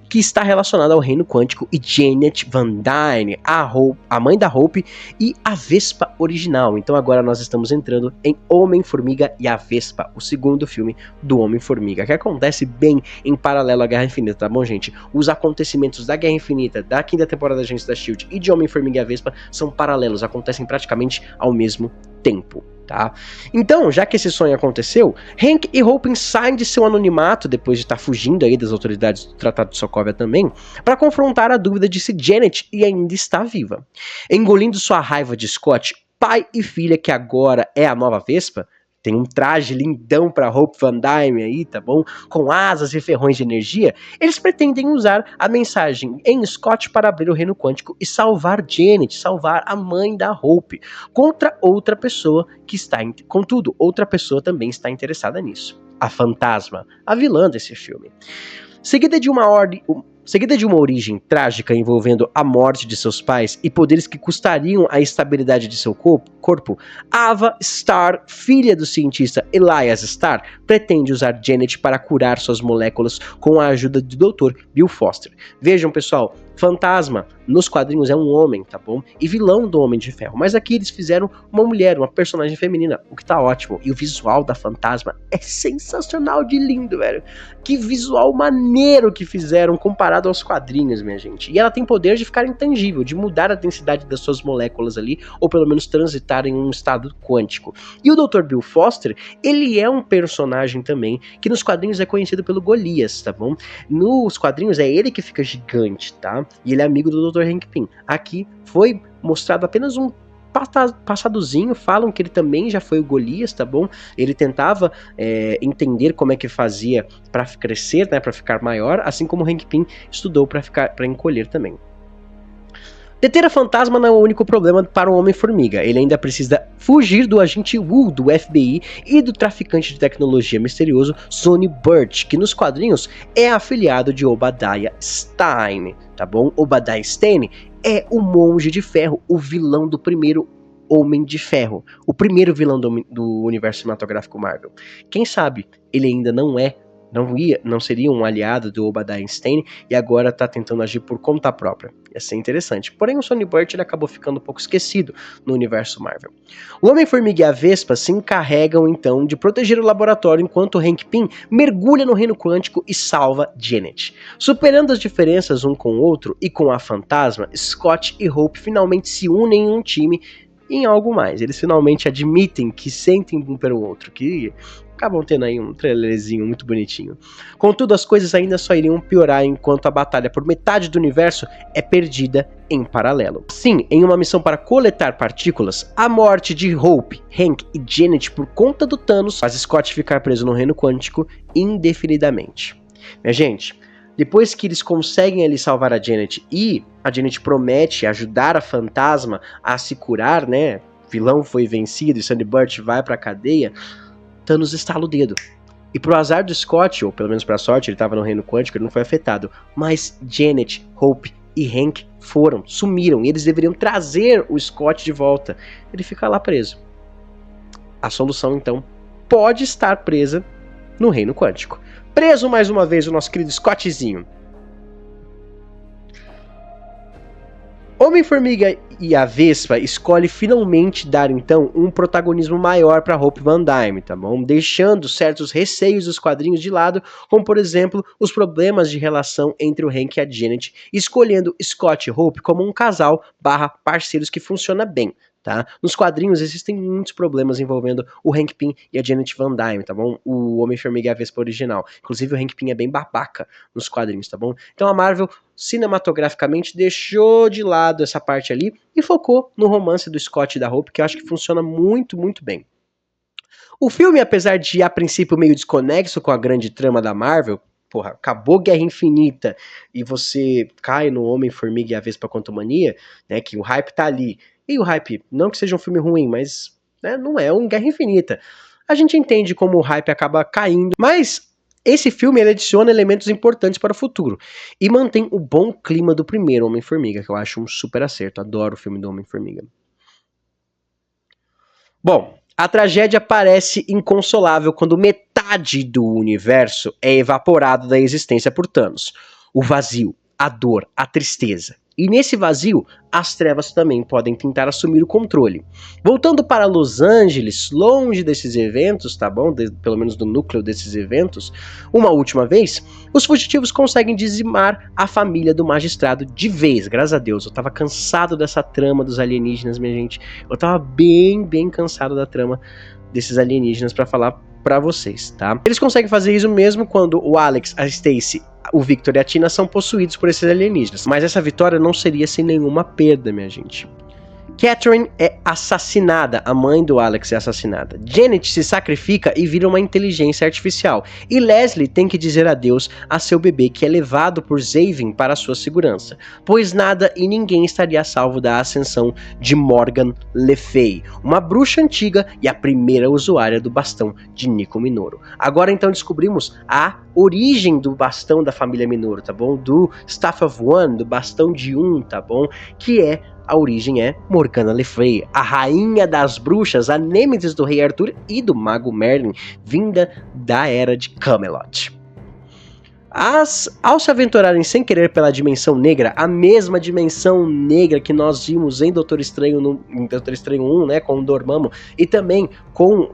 Que está relacionado ao reino quântico e Janet Van Dyne, a mãe da Hope e a Vespa original. Então agora nós estamos entrando em Homem-Formiga e a Vespa, o segundo filme do Homem-Formiga, que acontece bem em paralelo à Guerra Infinita, tá bom, gente? Os acontecimentos da Guerra Infinita, da quinta temporada da Agentes da S.H.I.E.L.D. e de Homem-Formiga e a Vespa são paralelos, acontecem praticamente ao mesmo tempo. Tá? Então, já que esse sonho aconteceu, Hank e Hope saem de seu anonimato depois de estar fugindo aí das autoridades do Tratado de Sokovia também, para confrontar a dúvida de se Janet ainda está viva. Engolindo sua raiva de Scott, pai e filha que agora é a nova Vespa, tem um traje lindão pra Hope Van Dyne aí, tá bom? Com asas e ferrões de energia, eles pretendem usar a mensagem em Scott para abrir o reino quântico e salvar Janet, salvar a mãe da Hope, contra outra pessoa que está... Contudo, outra pessoa também está interessada nisso. A Fantasma, a vilã desse filme. Seguida de uma origem trágica envolvendo a morte de seus pais e poderes que custariam a estabilidade de seu corpo, Ava Starr, filha do cientista Elias Starr, pretende usar Janet para curar suas moléculas com a ajuda do Dr. Bill Foster. Vejam, pessoal, Fantasma nos quadrinhos é um homem, tá bom? E vilão do Homem de Ferro. Mas aqui eles fizeram uma mulher, uma personagem feminina, o que tá ótimo. E o visual da Fantasma é sensacional de lindo, velho. Que visual maneiro que fizeram comparado aos quadrinhos, minha gente. E ela tem poder de ficar intangível, de mudar a densidade das suas moléculas ali, ou pelo menos transitar em um estado quântico. E o Dr. Bill Foster, ele é um personagem também, que nos quadrinhos é conhecido pelo Golias, tá bom? Nos quadrinhos é ele que fica gigante, tá? E ele é amigo do Dr. Hank Pym. Aqui foi mostrado apenas um passadozinho, falam que ele também já foi o Golias, tá bom? Ele tentava entender como é que fazia para crescer, né, para ficar maior, assim como o Hank Pym estudou para encolher também. Deter a Fantasma não é o único problema para o Homem-Formiga. Ele ainda precisa fugir do agente Wu do FBI e do traficante de tecnologia misterioso Sonny Burch, que nos quadrinhos é afiliado de Obadiah Stane, tá bom? Obadiah Stane é o Monge de Ferro, o vilão do primeiro Homem de Ferro, o primeiro vilão do universo cinematográfico Marvel. Quem sabe ele ainda não é não seria um aliado do Obadiah Stane e agora tá tentando agir por conta própria. Ia ser interessante. Porém, o Sonny Burt ele acabou ficando um pouco esquecido no universo Marvel. O Homem-Formiga e a Vespa se encarregam então de proteger o laboratório enquanto Hank Pym mergulha no reino quântico e salva Janet. Superando as diferenças um com o outro e com a Fantasma, Scott e Hope finalmente se unem em um time e em algo mais. Eles finalmente admitem que sentem um pelo outro, que acabam tendo aí um trailerzinho muito bonitinho. Contudo, as coisas ainda só iriam piorar enquanto a batalha por metade do universo é perdida em paralelo. Sim, em uma missão para coletar partículas, a morte de Hope, Hank e Janet por conta do Thanos faz Scott ficar preso no reino quântico indefinidamente. Minha gente, depois que eles conseguem ali salvar a Janet e a Janet promete ajudar a Fantasma a se curar, né? O vilão foi vencido e Sonny Burt vai pra cadeia. Thanos estala o dedo. E pro azar do Scott, ou pelo menos pra sorte, ele tava no reino quântico, ele não foi afetado. Mas Janet, Hope e Hank sumiram. E eles deveriam trazer o Scott de volta. Ele fica lá preso. A solução, então, pode estar presa no reino quântico. Preso mais uma vez o nosso querido Scottzinho. Homem-Formiga e a Vespa escolhe finalmente dar então um protagonismo maior para Hope Van Dyne, tá bom? Deixando certos receios dos quadrinhos de lado, como por exemplo os problemas de relação entre o Hank e a Janet, escolhendo Scott e Hope como um casal / parceiros que funciona bem. Tá? Nos quadrinhos existem muitos problemas envolvendo o Hank Pym e a Janet Van Dyne, tá bom? O Homem-Formiga e a Vespa original. Inclusive o Hank Pym é bem babaca nos quadrinhos, tá bom? Então a Marvel, cinematograficamente, deixou de lado essa parte ali e focou no romance do Scott e da Hope, que eu acho que funciona muito, muito bem. O filme, apesar de a princípio meio desconexo com a grande trama da Marvel, porra, acabou Guerra Infinita e você cai no Homem-Formiga e a Vespa Quantumania, né, que o hype tá ali. E o hype, não que seja um filme ruim, mas né, não é um Guerra Infinita. A gente entende como o hype acaba caindo, mas esse filme ele adiciona elementos importantes para o futuro e mantém o bom clima do primeiro Homem-Formiga, que eu acho um super acerto. Adoro o filme do Homem-Formiga. Bom, a tragédia parece inconsolável quando metade do universo é evaporado da existência por Thanos. O vazio, a dor, a tristeza. E nesse vazio, as trevas também podem tentar assumir o controle. Voltando para Los Angeles, longe desses eventos, tá bom? Pelo menos do núcleo desses eventos, uma última vez, os fugitivos conseguem dizimar a família do magistrado de vez, graças a Deus. Eu tava cansado dessa trama dos alienígenas, minha gente. Eu tava bem cansado da trama desses alienígenas pra falar pra vocês, tá? Eles conseguem fazer isso mesmo quando o Alex, a Stacy, o Victor e a Tina são possuídos por esses alienígenas. Mas essa vitória não seria sem nenhuma perda, minha gente. Catherine é assassinada, a mãe do Alex é assassinada. Janet se sacrifica e vira uma inteligência artificial. E Leslie tem que dizer adeus a seu bebê que é levado por Zavin para sua segurança. Pois nada e ninguém estaria a salvo da ascensão de Morgan Le Fay, uma bruxa antiga e a primeira usuária do bastão de Nico Minoru. Agora então descobrimos a origem do bastão da família Minoru, tá bom? Do Staff of One, do bastão de um, tá bom? Que é a origem é Morgana Le Fay, a rainha das bruxas, a nêmesis do rei Arthur e do mago Merlin, vinda da era de Camelot. Ao se aventurarem sem querer pela dimensão negra, a mesma dimensão negra que nós vimos em Doutor Estranho, em Doutor Estranho 1, né, com o Dormammu, e também com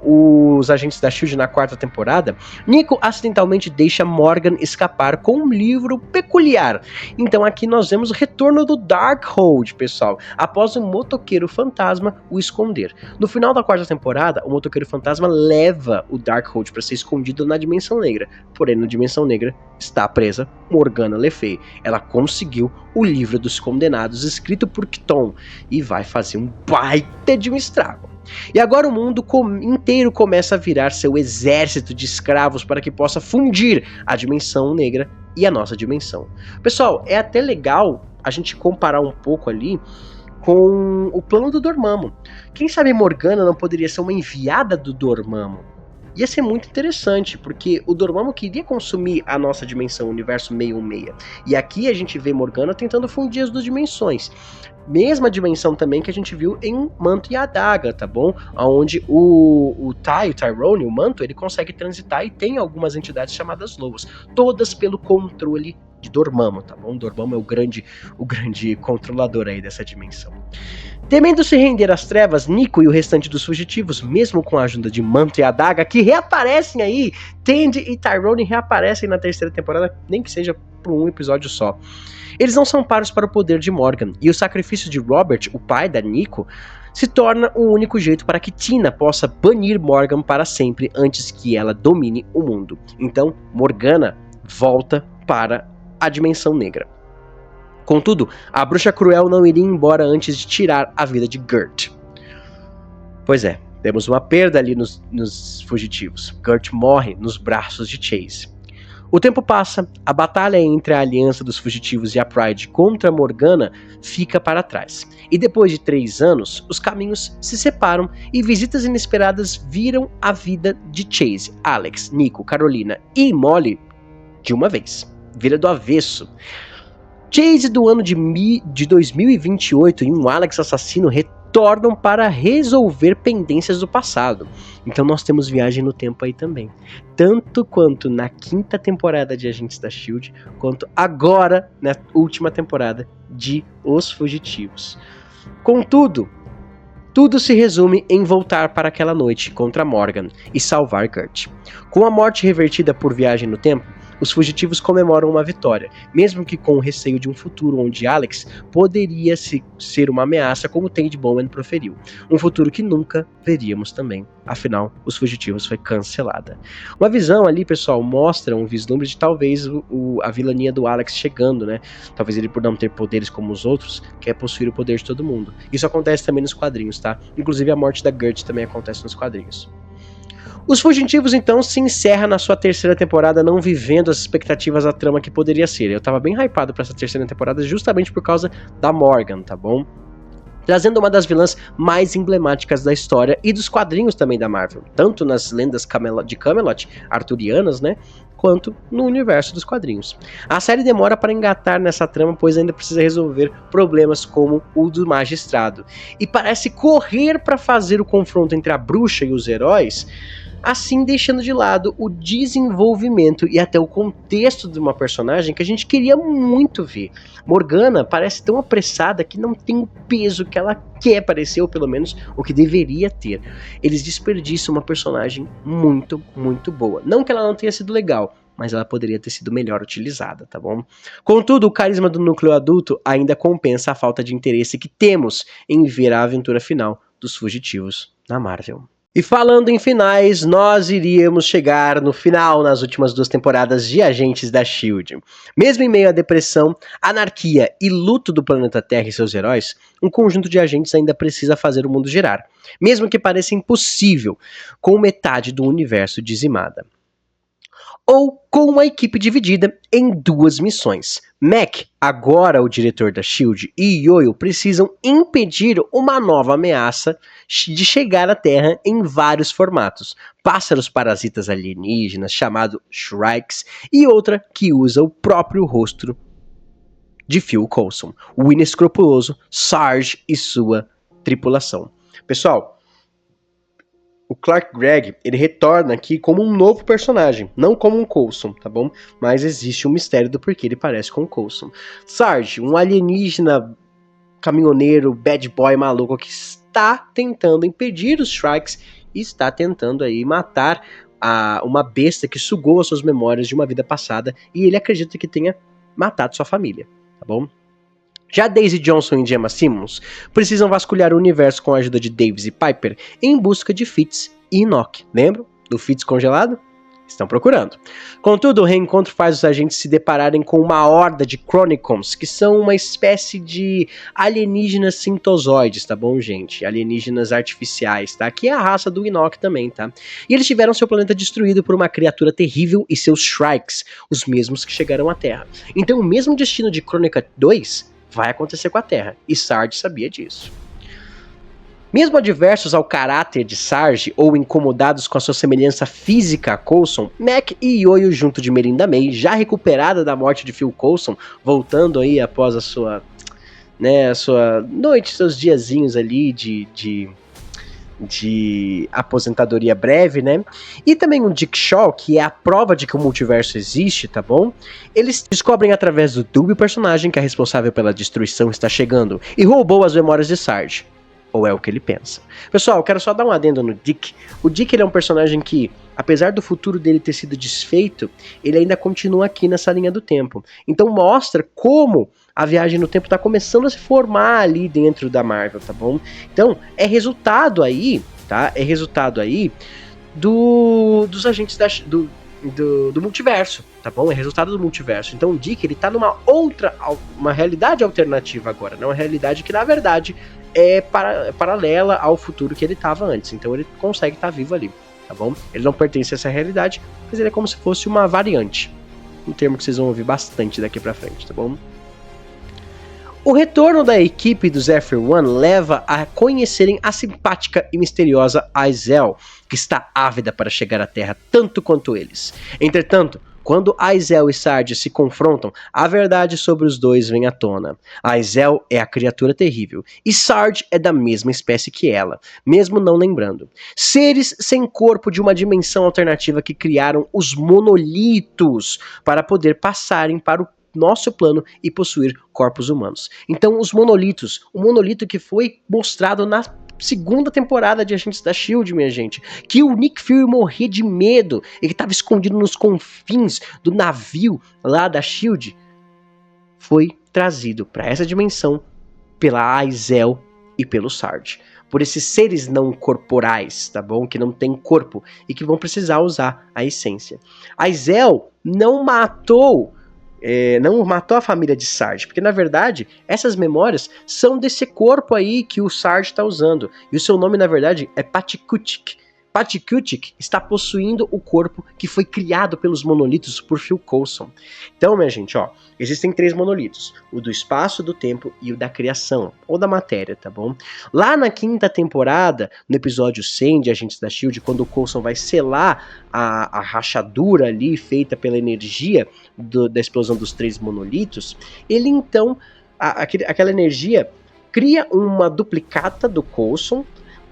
os agentes da S.H.I.E.L.D. na 4ª temporada, Nico acidentalmente deixa Morgan escapar com um livro peculiar. Então aqui nós vemos o retorno do Darkhold, pessoal, após o motoqueiro fantasma o esconder. No final da 4ª temporada, o motoqueiro fantasma leva o Darkhold para ser escondido na dimensão negra, porém na dimensão negra está presa Morgana Le Fay. Ela conseguiu o livro dos condenados escrito por Chthon e vai fazer um baita de um estrago. E agora o mundo inteiro começa a virar seu exército de escravos para que possa fundir a dimensão negra e a nossa dimensão. Pessoal, é até legal a gente comparar um pouco ali com o plano do Dormammu. Quem sabe Morgana não poderia ser uma enviada do Dormammu? ia ser muito interessante, porque o Dormammu queria consumir a nossa dimensão, o universo 616. E aqui a gente vê Morgana tentando fundir as duas dimensões. Mesma dimensão também que a gente viu em Manto e Adaga, tá bom? Onde o Tyrone, o Manto, ele consegue transitar e tem algumas entidades chamadas Lobos, todas pelo controle de Dormammu, tá bom? Dormammu é o grande controlador aí dessa dimensão. Temendo se render às trevas, Nico e o restante dos fugitivos, mesmo com a ajuda de Manto e Adaga, que reaparecem aí, Tandy e Tyrone reaparecem na terceira temporada, nem que seja por um episódio só. Eles não são paros para o poder de Morgan, e o sacrifício de Robert, o pai da Nico, se torna o único jeito para que Tina possa banir Morgan para sempre antes que ela domine o mundo. Então, Morgana volta para a Dimensão Negra. Contudo, a bruxa cruel não iria embora antes de tirar a vida de Gert. Pois é, temos uma perda ali nos fugitivos. Gert morre nos braços de Chase. O tempo passa, a batalha entre a aliança dos fugitivos e a Pride contra Morgana fica para trás. E depois de 3 anos, os caminhos se separam e visitas inesperadas viram a vida de Chase, Alex, Nico, Carolina e Molly de uma vez. Vira do avesso. Chase do ano de 2028 e um Alex assassino retornam para resolver pendências do passado. Então nós temos viagem no tempo aí também. Tanto quanto na 5ª temporada de Agentes da S.H.I.E.L.D., quanto agora na última temporada de Os Fugitivos. Contudo, tudo se resume em voltar para aquela noite contra Morgan e salvar Gert. Com a morte revertida por viagem no tempo, os fugitivos comemoram uma vitória, mesmo que com o receio de um futuro onde Alex poderia ser uma ameaça, como Tandy Bowman proferiu. Um futuro que nunca veríamos também. Afinal, Os Fugitivos foi cancelada. Uma visão ali, pessoal, mostra um vislumbre de talvez a vilania do Alex chegando, né? Talvez ele, por não ter poderes como os outros, quer possuir o poder de todo mundo. Isso acontece também nos quadrinhos, tá? Inclusive a morte da Gert também acontece nos quadrinhos. Os Fugitivos, então, se encerra na sua terceira temporada não vivendo as expectativas da trama que poderia ser. Eu tava bem hypado pra essa terceira temporada justamente por causa da Morgan, tá bom? Trazendo uma das vilãs mais emblemáticas da história e dos quadrinhos também da Marvel, tanto nas lendas de Camelot, arturianas, né, quanto no universo dos quadrinhos. A série demora para engatar nessa trama, pois ainda precisa resolver problemas como o do magistrado, e parece correr para fazer o confronto entre a bruxa e os heróis, assim deixando de lado o desenvolvimento e até o contexto de uma personagem que a gente queria muito ver. Morgana parece tão apressada que não tem o peso que ela quer parecer, ou pelo menos o que deveria ter. Eles desperdiçam uma personagem muito, muito boa. Não que ela não tenha sido legal, mas ela poderia ter sido melhor utilizada, tá bom? Contudo, o carisma do núcleo adulto ainda compensa a falta de interesse que temos em ver a aventura final dos fugitivos na Marvel. E falando em finais, nós iríamos chegar no final nas últimas 2 temporadas de Agentes da S.H.I.E.L.D. Mesmo em meio à depressão, anarquia e luto do planeta Terra e seus heróis, um conjunto de agentes ainda precisa fazer o mundo girar, mesmo que pareça impossível, com metade do universo dizimada. Ou com uma equipe dividida em 2 missões. Mac, agora o diretor da S.H.I.E.L.D., e Yoyo precisam impedir uma nova ameaça de chegar à Terra em vários formatos. Pássaros parasitas alienígenas, chamado Shrikes, e outra que usa o próprio rosto de Phil Coulson, o inescrupuloso Sarge e sua tripulação. Pessoal, o Clark Gregg, ele retorna aqui como um novo personagem, não como um Coulson, tá bom? Mas existe um mistério do porquê ele parece com o Coulson. Sarge, um alienígena caminhoneiro, bad boy maluco que está tentando impedir os Shrikes e está tentando aí matar uma besta que sugou as suas memórias de uma vida passada e ele acredita que tenha matado sua família, tá bom? Já Daisy Johnson e Gemma Simmons precisam vasculhar o universo com a ajuda de Davis e Piper em busca de Fitz e Enoch. Lembram do Fitz congelado? Estão procurando. Contudo, o reencontro faz os agentes se depararem com uma horda de Chronicons, que são uma espécie de alienígenas sintozoides, tá bom, gente? Alienígenas artificiais, tá? Que é a raça do Enoch também, tá? E eles tiveram seu planeta destruído por uma criatura terrível e seus Shrikes, os mesmos que chegaram à Terra. Então o mesmo destino de Crônica 2 vai acontecer com a Terra, e Sarge sabia disso. Mesmo adversos ao caráter de Sarge ou incomodados com a sua semelhança física a Coulson, Mac e Yoyo junto de Melinda May, já recuperada da morte de Phil Coulson, voltando aí após a sua noite, seus diazinhos ali de aposentadoria breve, né? E também o Dick Shaw, que é a prova de que o multiverso existe, tá bom? Eles descobrem através do dúbio personagem que a responsável pela destruição está chegando e roubou as memórias de Sarge. Ou é o que ele pensa. Pessoal, eu quero só dar um adendo no Dick. O Dick, ele é um personagem que, apesar do futuro dele ter sido desfeito, ele ainda continua aqui nessa linha do tempo. Então mostra como a viagem no tempo está começando a se formar ali dentro da Marvel, tá bom? Então, é resultado aí, tá? É resultado aí dos agentes do multiverso, tá bom? É resultado do multiverso. Então o Dick, ele tá numa uma realidade alternativa agora, né? Uma realidade que, na verdade, é paralela ao futuro que ele tava antes. Então ele consegue estar vivo ali, tá bom? Ele não pertence a essa realidade, mas ele é como se fosse uma variante. Um termo que vocês vão ouvir bastante daqui pra frente, tá bom? O retorno da equipe do Zephyr One leva a conhecerem a simpática e misteriosa Aizel, que está ávida para chegar à Terra tanto quanto eles. Entretanto, quando Aizel e Sarge se confrontam, a verdade sobre os dois vem à tona. Aizel é a criatura terrível, e Sarge é da mesma espécie que ela, mesmo não lembrando. Seres sem corpo de uma dimensão alternativa que criaram os monolitos para poder passarem para o nosso plano e possuir corpos humanos. Então os monolitos, o monolito que foi mostrado na segunda temporada de Agentes da S.H.I.E.L.D., minha gente, que o Nick Fury morria de medo, ele estava escondido nos confins do navio lá da S.H.I.E.L.D., foi trazido para essa dimensão pela Aizel e pelo Sarge. Por esses seres não corporais, tá bom? Que não tem corpo e que vão precisar usar a essência. Aizel não matou a família de Sarge, porque na verdade essas memórias são desse corpo aí que o Sarge está usando, e o seu nome na verdade é Patikutik. Patikutik está possuindo o corpo que foi criado pelos monolitos por Phil Coulson. Então, minha gente, ó, existem 3 monolitos, o do espaço, do tempo e o da criação, ou da matéria, tá bom? Lá na 5ª temporada, no episódio 100 de Agentes da S.H.I.E.L.D., quando o Coulson vai selar a rachadura ali feita pela energia da explosão dos 3 monolitos, ele então, aquela energia cria uma duplicata do Coulson,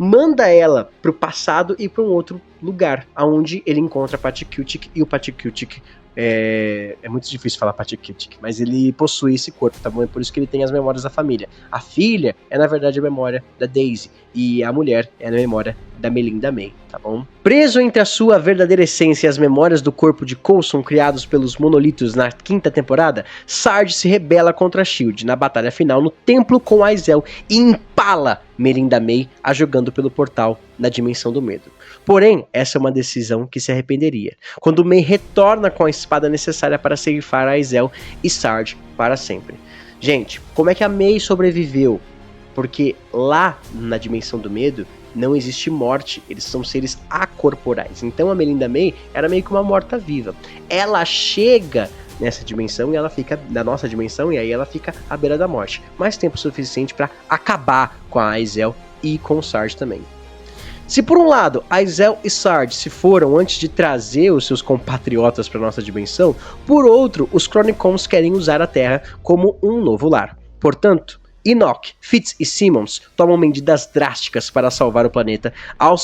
manda ela pro passado e para um outro lugar, aonde ele encontra Patikutik, e o Patikutik é muito difícil falar Patikutik, mas ele possui esse corpo, tá bom? É por isso que ele tem as memórias da família. A filha é na verdade a memória da Daisy, e a mulher é a memória da Melinda May, tá bom? Preso entre a sua verdadeira essência e as memórias do corpo de Coulson criados pelos monolitos na 5ª temporada, Sarge se rebela contra a S.H.I.E.L.D. na batalha final no templo com Aizel e empala Melinda May a jogando pelo portal na dimensão do medo. Porém, essa é uma decisão que se arrependeria, quando May retorna com a espada necessária para ceifar Aizel e Sarge para sempre. Gente, como é que a May sobreviveu? Porque lá na dimensão do medo não existe morte, eles são seres acorporais. Então a Melinda May era meio que uma morta-viva. Ela chega nessa dimensão e ela fica na nossa dimensão, e aí ela fica à beira da morte. Mais tempo suficiente para acabar com a Aizel e com o Sarge também. Se por um lado Aizel e Sarge se foram antes de trazer os seus compatriotas para nossa dimensão, por outro os Chronicons querem usar a Terra como um novo lar. Portanto, Enoch, Fitz e Simmons tomam medidas drásticas para salvar o planeta ao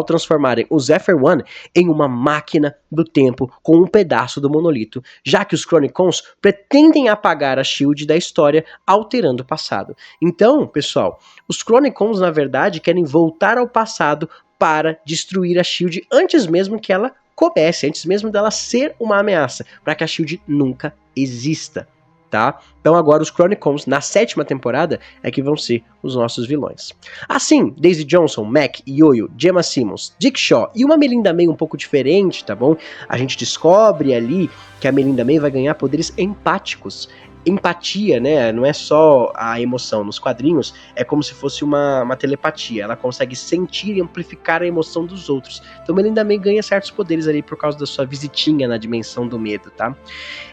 transformarem o Zephyr One em uma máquina do tempo com um pedaço do monolito, já que os Chronicons pretendem apagar a S.H.I.E.L.D. da história alterando o passado. Então, pessoal, os Chronicons na verdade querem voltar ao passado para destruir a S.H.I.E.L.D. antes mesmo que ela comece, antes mesmo dela ser uma ameaça, para que a S.H.I.E.L.D. nunca exista. Tá? Então agora os Chronicons, na 7ª temporada, é que vão ser os nossos vilões. Assim, Daisy Johnson, Mac, Yoyo, Gemma Simmons, Dick Shaw e uma Melinda May um pouco diferente, tá bom? A gente descobre ali que a Melinda May vai ganhar poderes empáticos. empatia, né? Não é só a emoção. Nos quadrinhos é como se fosse uma telepatia. Ela consegue sentir e amplificar a emoção dos outros. Então ele também ganha certos poderes ali por causa da sua visitinha na dimensão do medo, tá?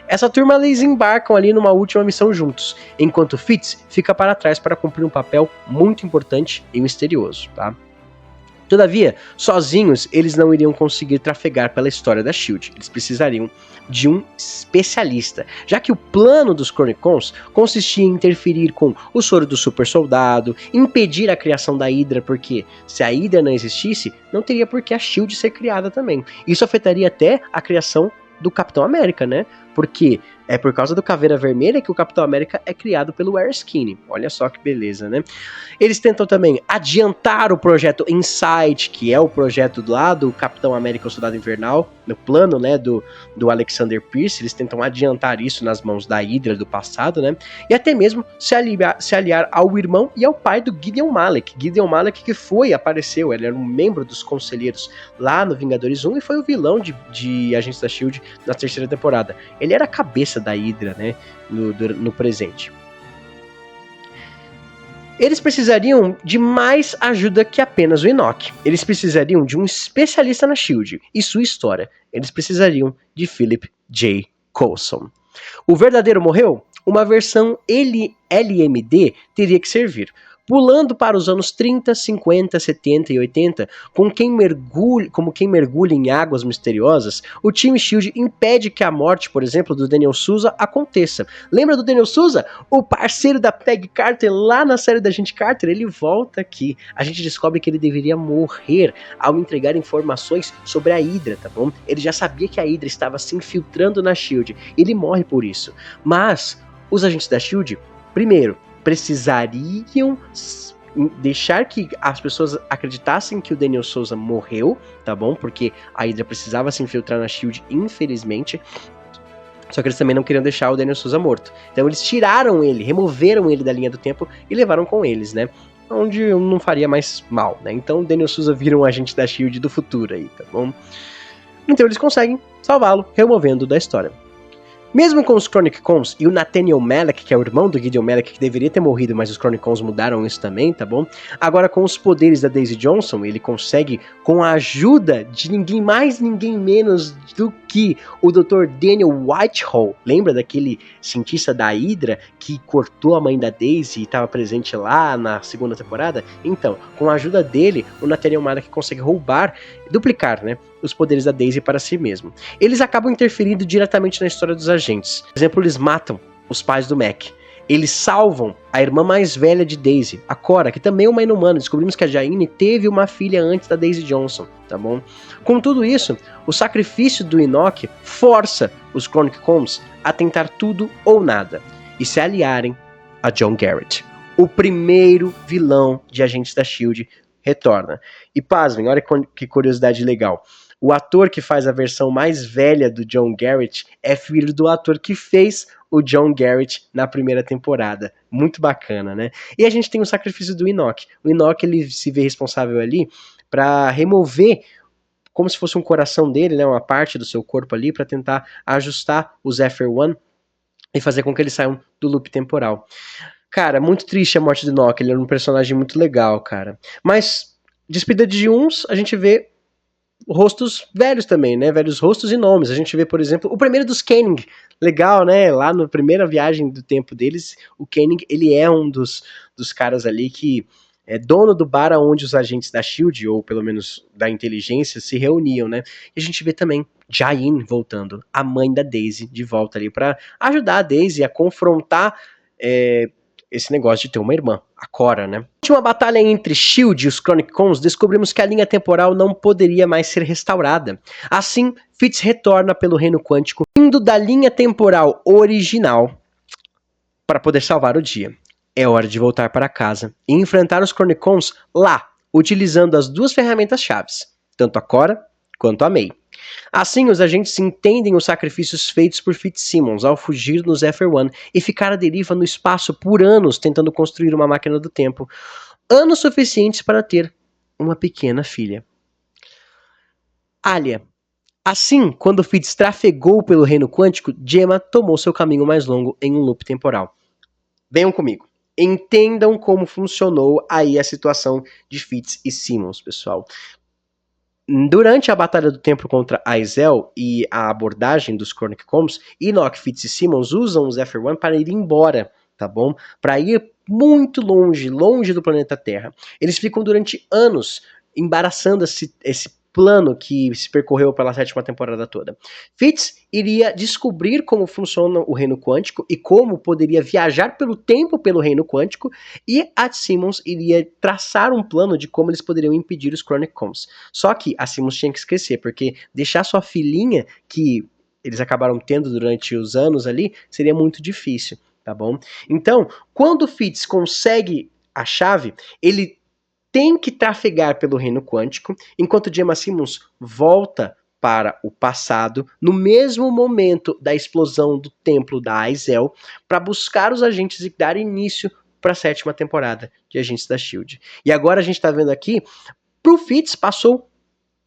Essa turma, eles embarcam ali numa última missão juntos, enquanto Fitz fica para trás para cumprir um papel muito importante e misterioso, tá? Todavia, sozinhos, eles não iriam conseguir trafegar pela história da SHIELD. Eles precisariam de um especialista, já que o plano dos Chronicons consistia em interferir com o soro do super soldado, impedir a criação da Hydra, porque se a Hydra não existisse, não teria por que a SHIELD ser criada também. Isso afetaria até a criação do Capitão América, né? Porque é por causa do Caveira Vermelha que o Capitão América é criado pelo Erskine. Olha só que beleza, né? Eles tentam também adiantar o projeto Insight, que é o projeto lá do Capitão América o Soldado Invernal, no plano, né, do Alexander Pierce. Eles tentam adiantar isso nas mãos da Hydra do passado, né? E até mesmo se aliar ao irmão e ao pai do Gideon Malek. Gideon Malek que apareceu, ele era um membro dos Conselheiros lá no Vingadores 1 e foi o vilão de Agentes da SHIELD na terceira temporada. Ele era a cabeça da Hydra, né, no presente. Eles precisariam de mais ajuda que apenas o Enoch. Eles precisariam de um especialista na SHIELD e sua história. Eles precisariam de Philip J. Coulson. O verdadeiro morreu? Uma versão LMD teria que servir. Pulando para os anos 30, 50, 70 e 80, como quem mergulha em águas misteriosas, o time SHIELD impede que a morte, por exemplo, do Daniel Souza aconteça. Lembra do Daniel Souza? O parceiro da Peggy Carter lá na série da Agente Carter? Ele volta aqui. A gente descobre que ele deveria morrer ao entregar informações sobre a Hydra, tá bom? Ele já sabia que a Hydra estava se infiltrando na SHIELD. Ele morre por isso. Mas os agentes da SHIELD, primeiro, precisariam deixar que as pessoas acreditassem que o Daniel Souza morreu, tá bom? Porque a Hydra precisava se infiltrar na SHIELD, infelizmente. Só que eles também não queriam deixar o Daniel Souza morto. Então eles tiraram ele, removeram ele da linha do tempo e levaram com eles, né? Onde não faria mais mal, né? Então o Daniel Souza vira um agente da SHIELD do futuro aí, tá bom? Então eles conseguem salvá-lo, removendo da história. Mesmo com os Chronicons e o Nathaniel Malek, que é o irmão do Gideon Malek, que deveria ter morrido, mas os Chronicons mudaram isso também, tá bom? Agora, com os poderes da Daisy Johnson, ele consegue, com a ajuda de ninguém mais, ninguém menos do que o Dr. Daniel Whitehall. Lembra daquele cientista da Hydra que cortou a mãe da Daisy e estava presente lá na segunda temporada? Então, com a ajuda dele, o Nathaniel Malek consegue duplicar, né, os poderes da Daisy para si mesmo. Eles acabam interferindo diretamente na história dos agentes. Por exemplo, eles matam os pais do Mac. Eles salvam a irmã mais velha de Daisy, a Cora, que também é uma inumana. Descobrimos que a Jaine teve uma filha antes da Daisy Johnson, tá bom? Com tudo isso, o sacrifício do Enoch força os Chronicons a tentar tudo ou nada e se aliarem a John Garrett. O primeiro vilão de Agentes da SHIELD retorna. E pasmem, olha que curiosidade legal. O ator que faz a versão mais velha do John Garrett é filho do ator que fez o John Garrett na primeira temporada. Muito bacana, né? E a gente tem o sacrifício do Enoch. O Enoch, ele se vê responsável ali para remover, como se fosse um coração dele, né, uma parte do seu corpo ali, para tentar ajustar o Zephyr One e fazer com que eles saiam do loop temporal. Cara, muito triste a morte do Enoch, ele era um personagem muito legal, cara. Mas, despedida de uns, a gente vê rostos velhos também, né? Velhos rostos e nomes. A gente vê, por exemplo, o primeiro dos Koenig. Legal, né? Lá na primeira viagem do tempo deles, o Koenig, ele é um dos caras ali que é dono do bar onde os agentes da SHIELD, ou pelo menos da inteligência, se reuniam, né? E a gente vê também Jaine voltando, a mãe da Daisy, de volta ali para ajudar a Daisy a confrontar esse negócio de ter uma irmã, a Cora, né? Na última batalha entre SHIELD e os Chronicons, descobrimos que a linha temporal não poderia mais ser restaurada. Assim, Fitz retorna pelo reino quântico, indo da linha temporal original para poder salvar o dia. É hora de voltar para casa e enfrentar os Chronicons lá, utilizando as duas ferramentas-chaves, tanto a Cora quanto a May. Assim, os agentes entendem os sacrifícios feitos por Fitzsimmons ao fugir no Zephyr One e ficar à deriva no espaço por anos tentando construir uma máquina do tempo, anos suficientes para ter uma pequena filha. Alia. Assim, quando Fitz trafegou pelo reino quântico, Gemma tomou seu caminho mais longo em um loop temporal. Venham comigo. Entendam como funcionou aí a situação de Fitz e Simmons, pessoal. Durante a Batalha do Templo contra Aizel e a abordagem dos Chronic Combs, Enoch, Fitz e Simmons usam o Zephyr One para ir embora, tá bom? Para ir muito longe, longe do planeta Terra. Eles ficam durante anos embaraçando esse plano que se percorreu pela 7ª temporada toda. Fitz iria descobrir como funciona o reino quântico e como poderia viajar pelo tempo pelo reino quântico, e a Simmons iria traçar um plano de como eles poderiam impedir os Chronic Combs. Só que a Simmons tinha que esquecer, porque deixar sua filhinha, que eles acabaram tendo durante os anos ali, seria muito difícil, tá bom? Então, quando o Fitz consegue a chave, ele tem que trafegar pelo reino quântico, enquanto Gemma Simmons volta para o passado, no mesmo momento da explosão do templo da Aizel, para buscar os agentes e dar início para a 7ª temporada de Agentes da S.H.I.E.L.D. E agora a gente está vendo aqui, pro Fitz passou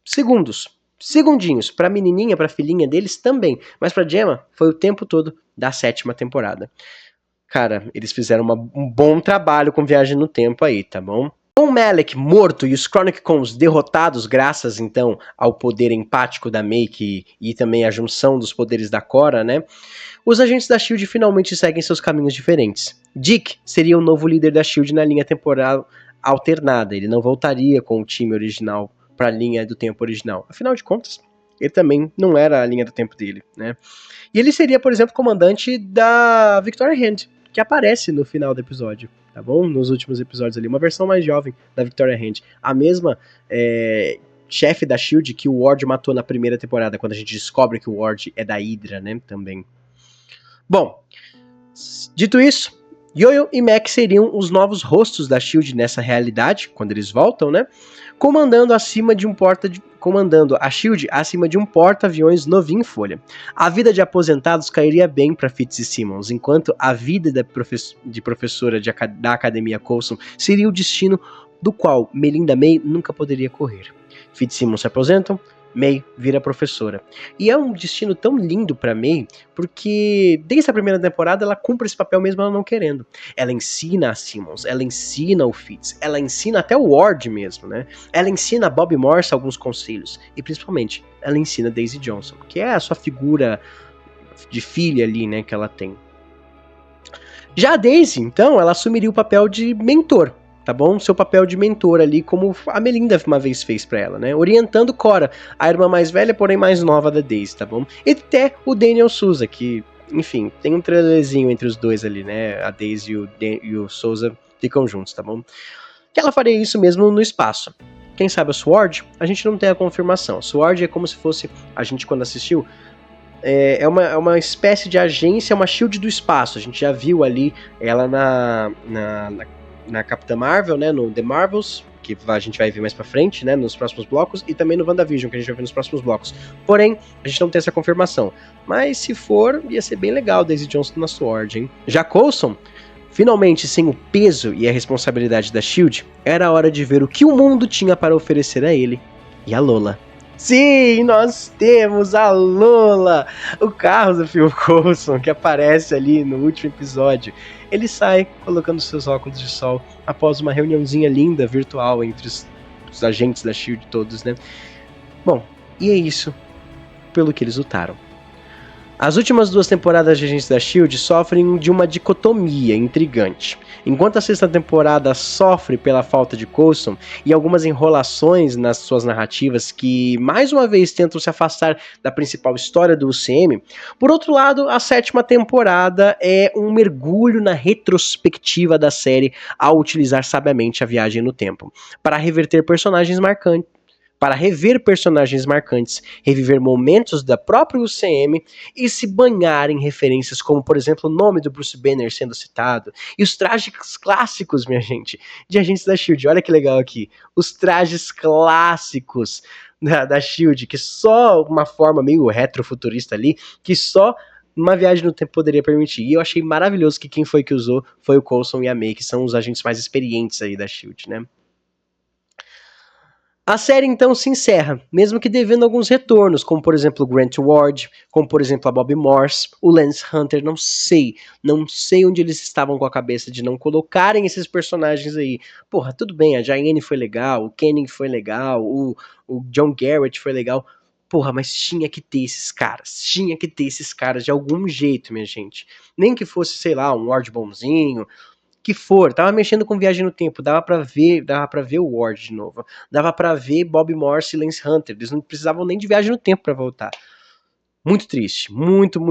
segundinhos, pra menininha, pra filhinha deles também, mas pra Gemma foi o tempo todo da 7ª temporada. Cara, eles fizeram um bom trabalho com Viagem no Tempo aí, tá bom? Com Malek morto e os Chronic Combs derrotados graças, então, ao poder empático da Make e também a junção dos poderes da Cora, né? Os agentes da S.H.I.E.L.D. finalmente seguem seus caminhos diferentes. Dick seria o novo líder da S.H.I.E.L.D. na linha temporal alternada. Ele não voltaria com o time original para a linha do tempo original. Afinal de contas, ele também não era a linha do tempo dele, né? E ele seria, por exemplo, comandante da Victoria Hand, que aparece no final do episódio, tá bom? Nos últimos episódios ali, uma versão mais jovem da Victoria Hand. A mesma chefe da S.H.I.E.L.D. que o Ward matou na primeira temporada, quando a gente descobre que o Ward é da Hydra, né, também. Bom, dito isso, Yo-Yo e Mac seriam os novos rostos da S.H.I.E.L.D. nessa realidade, quando eles voltam, né? Comandando a S.H.I.E.L.D. acima de um porta-aviões novinho em folha. A vida de aposentados cairia bem para Fitz e Simmons, enquanto a vida de professora da Academia Coulson seria o destino do qual Melinda May nunca poderia correr. Fitz e Simmons se aposentam, May vira professora. E é um destino tão lindo pra May, porque desde a primeira temporada ela cumpre esse papel mesmo ela não querendo. Ela ensina a Simmons, ela ensina o Fitz, ela ensina até o Ward mesmo, né? Ela ensina a Bob Morse alguns conselhos. E principalmente, ela ensina a Daisy Johnson, que é a sua figura de filha ali, né, que ela tem. Já a Daisy, então, ela assumiria o papel de mentor, tá bom? Seu papel de mentor ali, como a Melinda uma vez fez pra ela, né? Orientando Cora, a irmã mais velha, porém mais nova da Daisy, tá bom? E até o Daniel Souza, que, enfim, tem um trailerzinho entre os dois ali, né? A Daisy e o Souza ficam juntos, tá bom? Que ela faria isso mesmo no espaço. Quem sabe a SWORD, a gente não tem a confirmação. SWORD é como se fosse, a gente quando assistiu, é uma espécie de agência, uma S.H.I.E.L.D. do espaço. A gente já viu ali ela na Capitã Marvel, né, no The Marvels, que a gente vai ver mais pra frente, né, nos próximos blocos, e também no WandaVision, que a gente vai ver nos próximos blocos. Porém, a gente não tem essa confirmação. Mas se for, ia ser bem legal Daisy Johnson na SWORD, hein? Já Coulson, finalmente sem o peso e a responsabilidade da S.H.I.E.L.D., era hora de ver o que o mundo tinha para oferecer a ele e a Lola. Sim, nós temos a Lola, o carro do Phil Coulson, que aparece ali no último episódio. Ele sai colocando seus óculos de sol após uma reuniãozinha linda virtual entre os agentes da S.H.I.E.L.D. todos, né? Bom, e é isso pelo que eles lutaram. As últimas 2 temporadas de Agentes da S.H.I.E.L.D. sofrem de uma dicotomia intrigante. Enquanto a 6ª temporada sofre pela falta de Coulson e algumas enrolações nas suas narrativas que, mais uma vez, tentam se afastar da principal história do UCM, por outro lado, a 7ª temporada é um mergulho na retrospectiva da série ao utilizar sabiamente a viagem no tempo, para rever personagens marcantes, reviver momentos da própria UCM e se banhar em referências como, por exemplo, o nome do Bruce Banner sendo citado e os trajes clássicos, minha gente, de Agentes da S.H.I.E.L.D. Olha que legal aqui, os trajes clássicos da S.H.I.E.L.D., que só uma forma meio retrofuturista ali, que só uma viagem no tempo poderia permitir. E eu achei maravilhoso que quem foi que usou foi o Coulson e a May, que são os agentes mais experientes aí da S.H.I.E.L.D., né? A série então se encerra, mesmo que devendo alguns retornos, como por exemplo o Grant Ward, como por exemplo a Bob Morse, o Lance Hunter, não sei onde eles estavam com a cabeça de não colocarem esses personagens aí. Porra, tudo bem, a Diane foi legal, o Kenny foi legal, o John Garrett foi legal, porra, mas tinha que ter esses caras de algum jeito, minha gente. Nem que fosse, sei lá, um Ward bonzinho, que for, tava mexendo com Viagem no Tempo, dava pra ver o Ward de novo, dava pra ver Bob Morse e Lance Hunter, eles não precisavam nem de Viagem no Tempo pra voltar. Muito triste, muito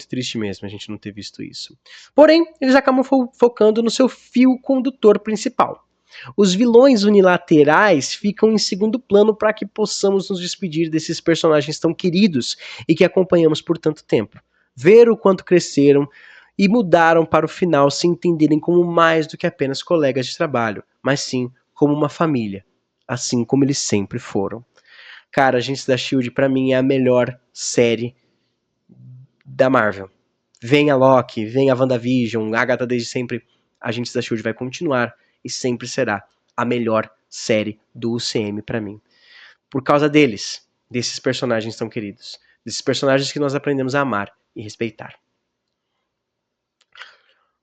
triste mesmo a gente não ter visto isso. Porém, eles acabam focando no seu fio condutor principal. Os vilões unilaterais ficam em segundo plano para que possamos nos despedir desses personagens tão queridos e que acompanhamos por tanto tempo. Ver o quanto cresceram e mudaram para o final se entenderem como mais do que apenas colegas de trabalho, mas sim como uma família, assim como eles sempre foram. Cara, Agentes da S.H.I.E.L.D. pra mim é a melhor série da Marvel. Vem a Loki, vem a WandaVision, a Agatha desde sempre, Agentes da S.H.I.E.L.D. vai continuar e sempre será a melhor série do UCM pra mim. Por causa deles, desses personagens tão queridos, desses personagens que nós aprendemos a amar e respeitar.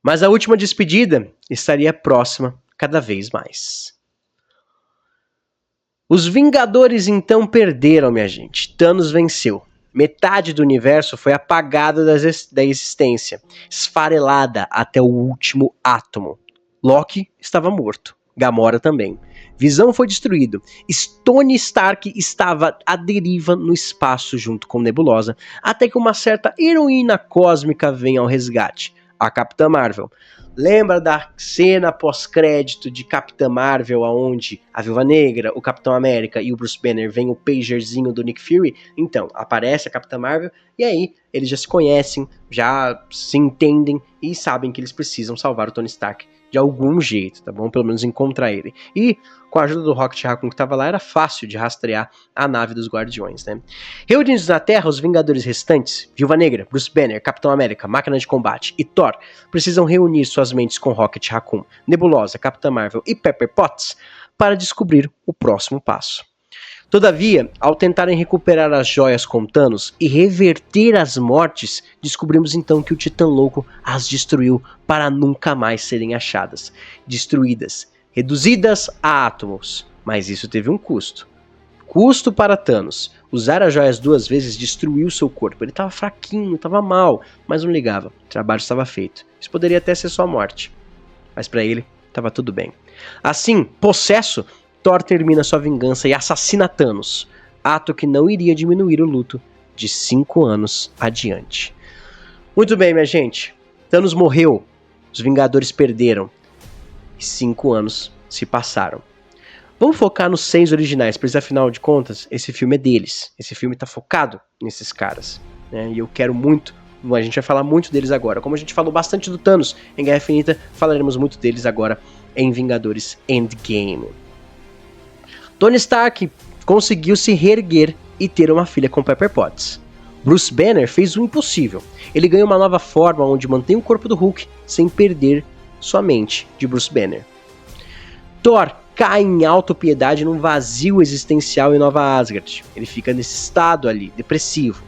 Mas a última despedida estaria próxima cada vez mais. Os Vingadores então perderam, minha gente. Thanos venceu. Metade do universo foi apagada da existência, esfarelada até o último átomo. Loki estava morto. Gamora também. Visão foi destruído. Tony Stark estava à deriva no espaço junto com Nebulosa, até que uma certa heroína cósmica vem ao resgate, a Capitã Marvel. Lembra da cena pós-crédito de Capitã Marvel, onde a Viúva Negra, o Capitão América e o Bruce Banner vem o pagerzinho do Nick Fury? Então, aparece a Capitã Marvel e aí eles já se conhecem, já se entendem e sabem que eles precisam salvar o Tony Stark de algum jeito, tá bom? Pelo menos encontrar ele. E com a ajuda do Rocket Raccoon que tava lá, era fácil de rastrear a nave dos Guardiões, né? Reunidos na Terra, os Vingadores restantes, Viúva Negra, Bruce Banner, Capitão América, Máquina de Combate e Thor, precisam reunir suas mentes com Rocket Raccoon, Nebulosa, Capitã Marvel e Pepper Potts para descobrir o próximo passo. Todavia, ao tentarem recuperar as joias com Thanos e reverter as mortes, descobrimos então que o Titã Louco as destruiu para nunca mais serem achadas, destruídas, reduzidas a átomos. Mas isso teve um custo. Custo para Thanos. Usar as joias 2 vezes destruiu seu corpo. Ele estava fraquinho, estava mal, mas não ligava. O trabalho estava feito. Isso poderia até ser sua morte. Mas para ele, estava tudo bem. Assim, possesso, Thor termina sua vingança e assassina Thanos, ato que não iria diminuir o luto de 5 anos adiante. Muito bem, minha gente. Thanos morreu, os Vingadores perderam e 5 anos se passaram. Vamos focar nos 6 originais, pois afinal de contas, esse filme é deles. Esse filme tá focado nesses caras, né? E eu quero muito, a gente vai falar muito deles agora. Como a gente falou bastante do Thanos em Guerra Infinita, falaremos muito deles agora em Vingadores Endgame. Tony Stark conseguiu se reerguer e ter uma filha com Pepper Potts. Bruce Banner fez o impossível. Ele ganhou uma nova forma onde mantém o corpo do Hulk sem perder sua mente de Bruce Banner. Thor cai em autopiedade num vazio existencial em Nova Asgard. Ele fica nesse estado ali, depressivo.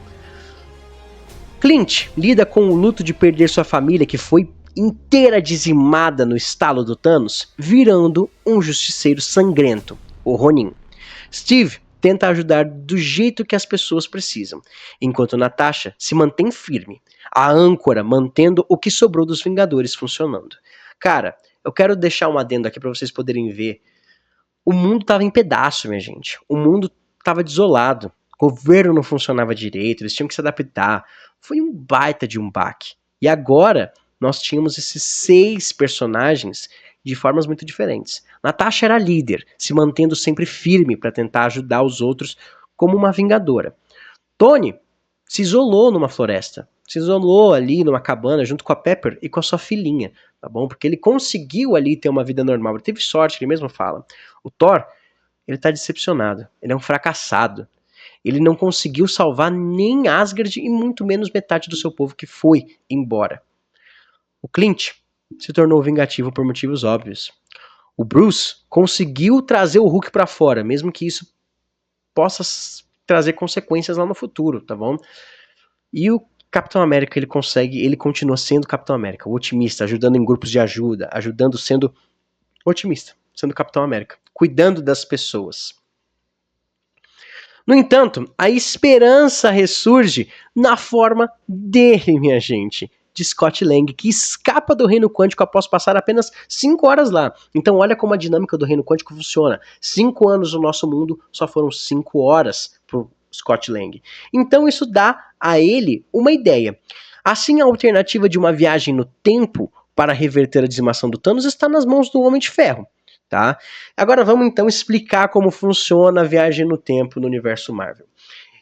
Clint lida com o luto de perder sua família, que foi inteira dizimada no estalo do Thanos, virando um justiceiro sangrento, o Ronin. Steve tenta ajudar do jeito que as pessoas precisam, enquanto Natasha se mantém firme, a âncora mantendo o que sobrou dos Vingadores funcionando. Cara, eu quero deixar um adendo aqui para vocês poderem ver. O mundo tava em pedaço, minha gente. O mundo tava desolado. O governo não funcionava direito, eles tinham que se adaptar. Foi um baita de um baque. E agora, nós tínhamos esses 6 personagens de formas muito diferentes. Natasha era líder, se mantendo sempre firme para tentar ajudar os outros como uma vingadora. Tony se isolou numa floresta, se isolou ali numa cabana junto com a Pepper e com a sua filhinha, tá bom? Porque ele conseguiu ali ter uma vida normal, ele teve sorte, ele mesmo fala. O Thor, ele tá decepcionado, ele é um fracassado. Ele não conseguiu salvar nem Asgard e muito menos metade do seu povo que foi embora. O Clint se tornou vingativo por motivos óbvios. o Bruce conseguiu trazer o Hulk pra fora, mesmo que isso possa trazer consequências lá no futuro, tá bom? E o Capitão América, ele continua sendo Capitão América, o otimista, ajudando em grupos de ajuda, sendo otimista, sendo Capitão América, cuidando das pessoas. No entanto, a esperança ressurge na forma dele, minha gente, de Scott Lang, que escapa do reino quântico após passar apenas 5 horas lá. Então olha como a dinâmica do reino quântico funciona. 5 anos no nosso mundo só foram 5 horas pro Scott Lang. Então isso dá a ele uma ideia. Assim, a alternativa de uma viagem no tempo para reverter a dizimação do Thanos está nas mãos do Homem de Ferro. Tá? Agora vamos então explicar como funciona a viagem no tempo no universo Marvel.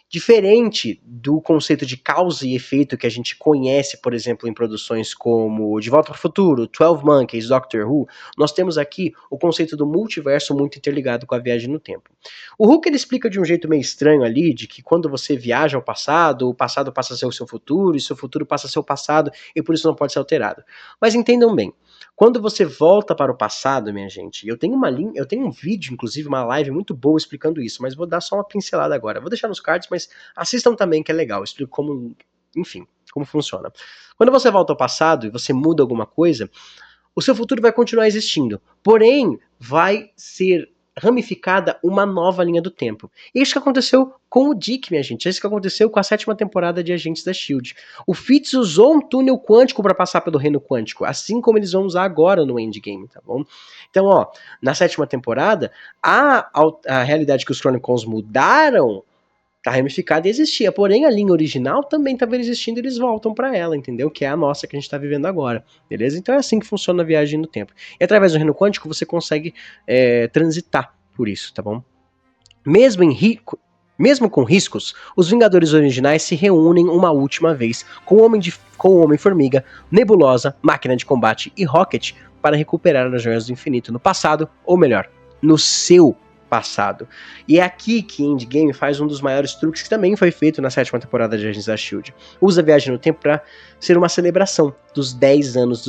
Diferente do conceito de causa e efeito que a gente conhece, por exemplo, em produções como De Volta para o Futuro, 12 Monkeys, Doctor Who, nós temos aqui o conceito do multiverso muito interligado com a viagem no tempo. O Hulk ele explica de um jeito meio estranho ali, de que quando você viaja ao passado, o passado passa a ser o seu futuro, e o seu futuro passa a ser o passado, e por isso não pode ser alterado. Mas entendam bem, quando você volta para o passado, minha gente, eu tenho um vídeo, inclusive uma live muito boa explicando isso, mas vou dar só uma pincelada agora. Vou deixar nos cards, mas assistam também que é legal, eu explico como, enfim, como funciona. Quando você volta ao passado e você muda alguma coisa, o seu futuro vai continuar existindo, porém vai ser ramificada uma nova linha do tempo. E isso que aconteceu com o Dick, minha gente. Isso que aconteceu com a 7ª temporada de Agentes da S.H.I.E.L.D. O Fitz usou um túnel quântico para passar pelo reino quântico, assim como eles vão usar agora no Endgame, tá bom? Então, ó, na 7ª temporada, a realidade que os Chronicles mudaram tá ramificada e existia, porém a linha original também estava existindo e eles voltam para ela, entendeu? Que é a nossa que a gente está vivendo agora, beleza? Então é assim que funciona a viagem no tempo. E através do reino quântico você consegue transitar por isso, tá bom? Mesmo com riscos, os Vingadores originais se reúnem uma última vez com o Homem-Formiga, Nebulosa, Máquina de Combate e Rocket para recuperar as Joias do Infinito no passado, ou melhor, no seu passado. E é aqui que Endgame faz um dos maiores truques que também foi feito na 7ª temporada de Agents da S.H.I.E.L.D. Usa a viagem no tempo para ser uma celebração dos 10 anos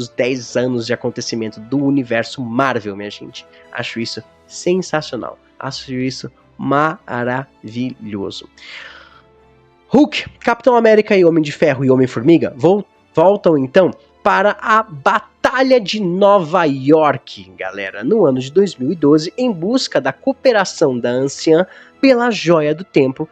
de acontecimento do universo Marvel, minha gente. Acho isso sensacional. Acho isso maravilhoso. Hulk, Capitão América e Homem de Ferro e Homem-Formiga voltam então para a Batalha de Nova York, galera, no ano de 2012, em busca da cooperação da Anciã pela Joia do Tempo.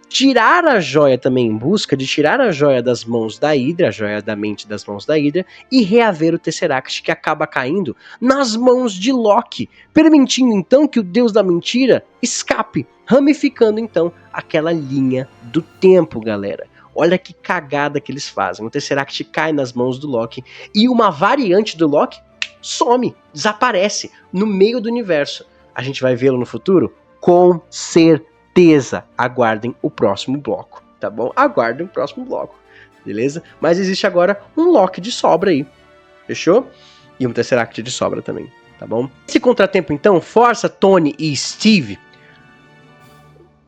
Tirar a joia também em busca de tirar a joia das mãos da Hydra, a joia da mente das mãos da Hydra, e reaver o Tesseract que acaba caindo nas mãos de Loki, permitindo então que o Deus da Mentira escape, ramificando então aquela linha do tempo, galera. Olha que cagada que eles fazem. O Tesseract cai nas mãos do Loki e uma variante do Loki some, desaparece no meio do universo. A gente vai vê-lo no futuro? Com certeza. Aguardem o próximo bloco, tá bom? Aguardem o próximo bloco, beleza? Mas existe agora um Loki de sobra aí, fechou? E um Tesseract de sobra também, tá bom? Esse contratempo então força Tony e Steve.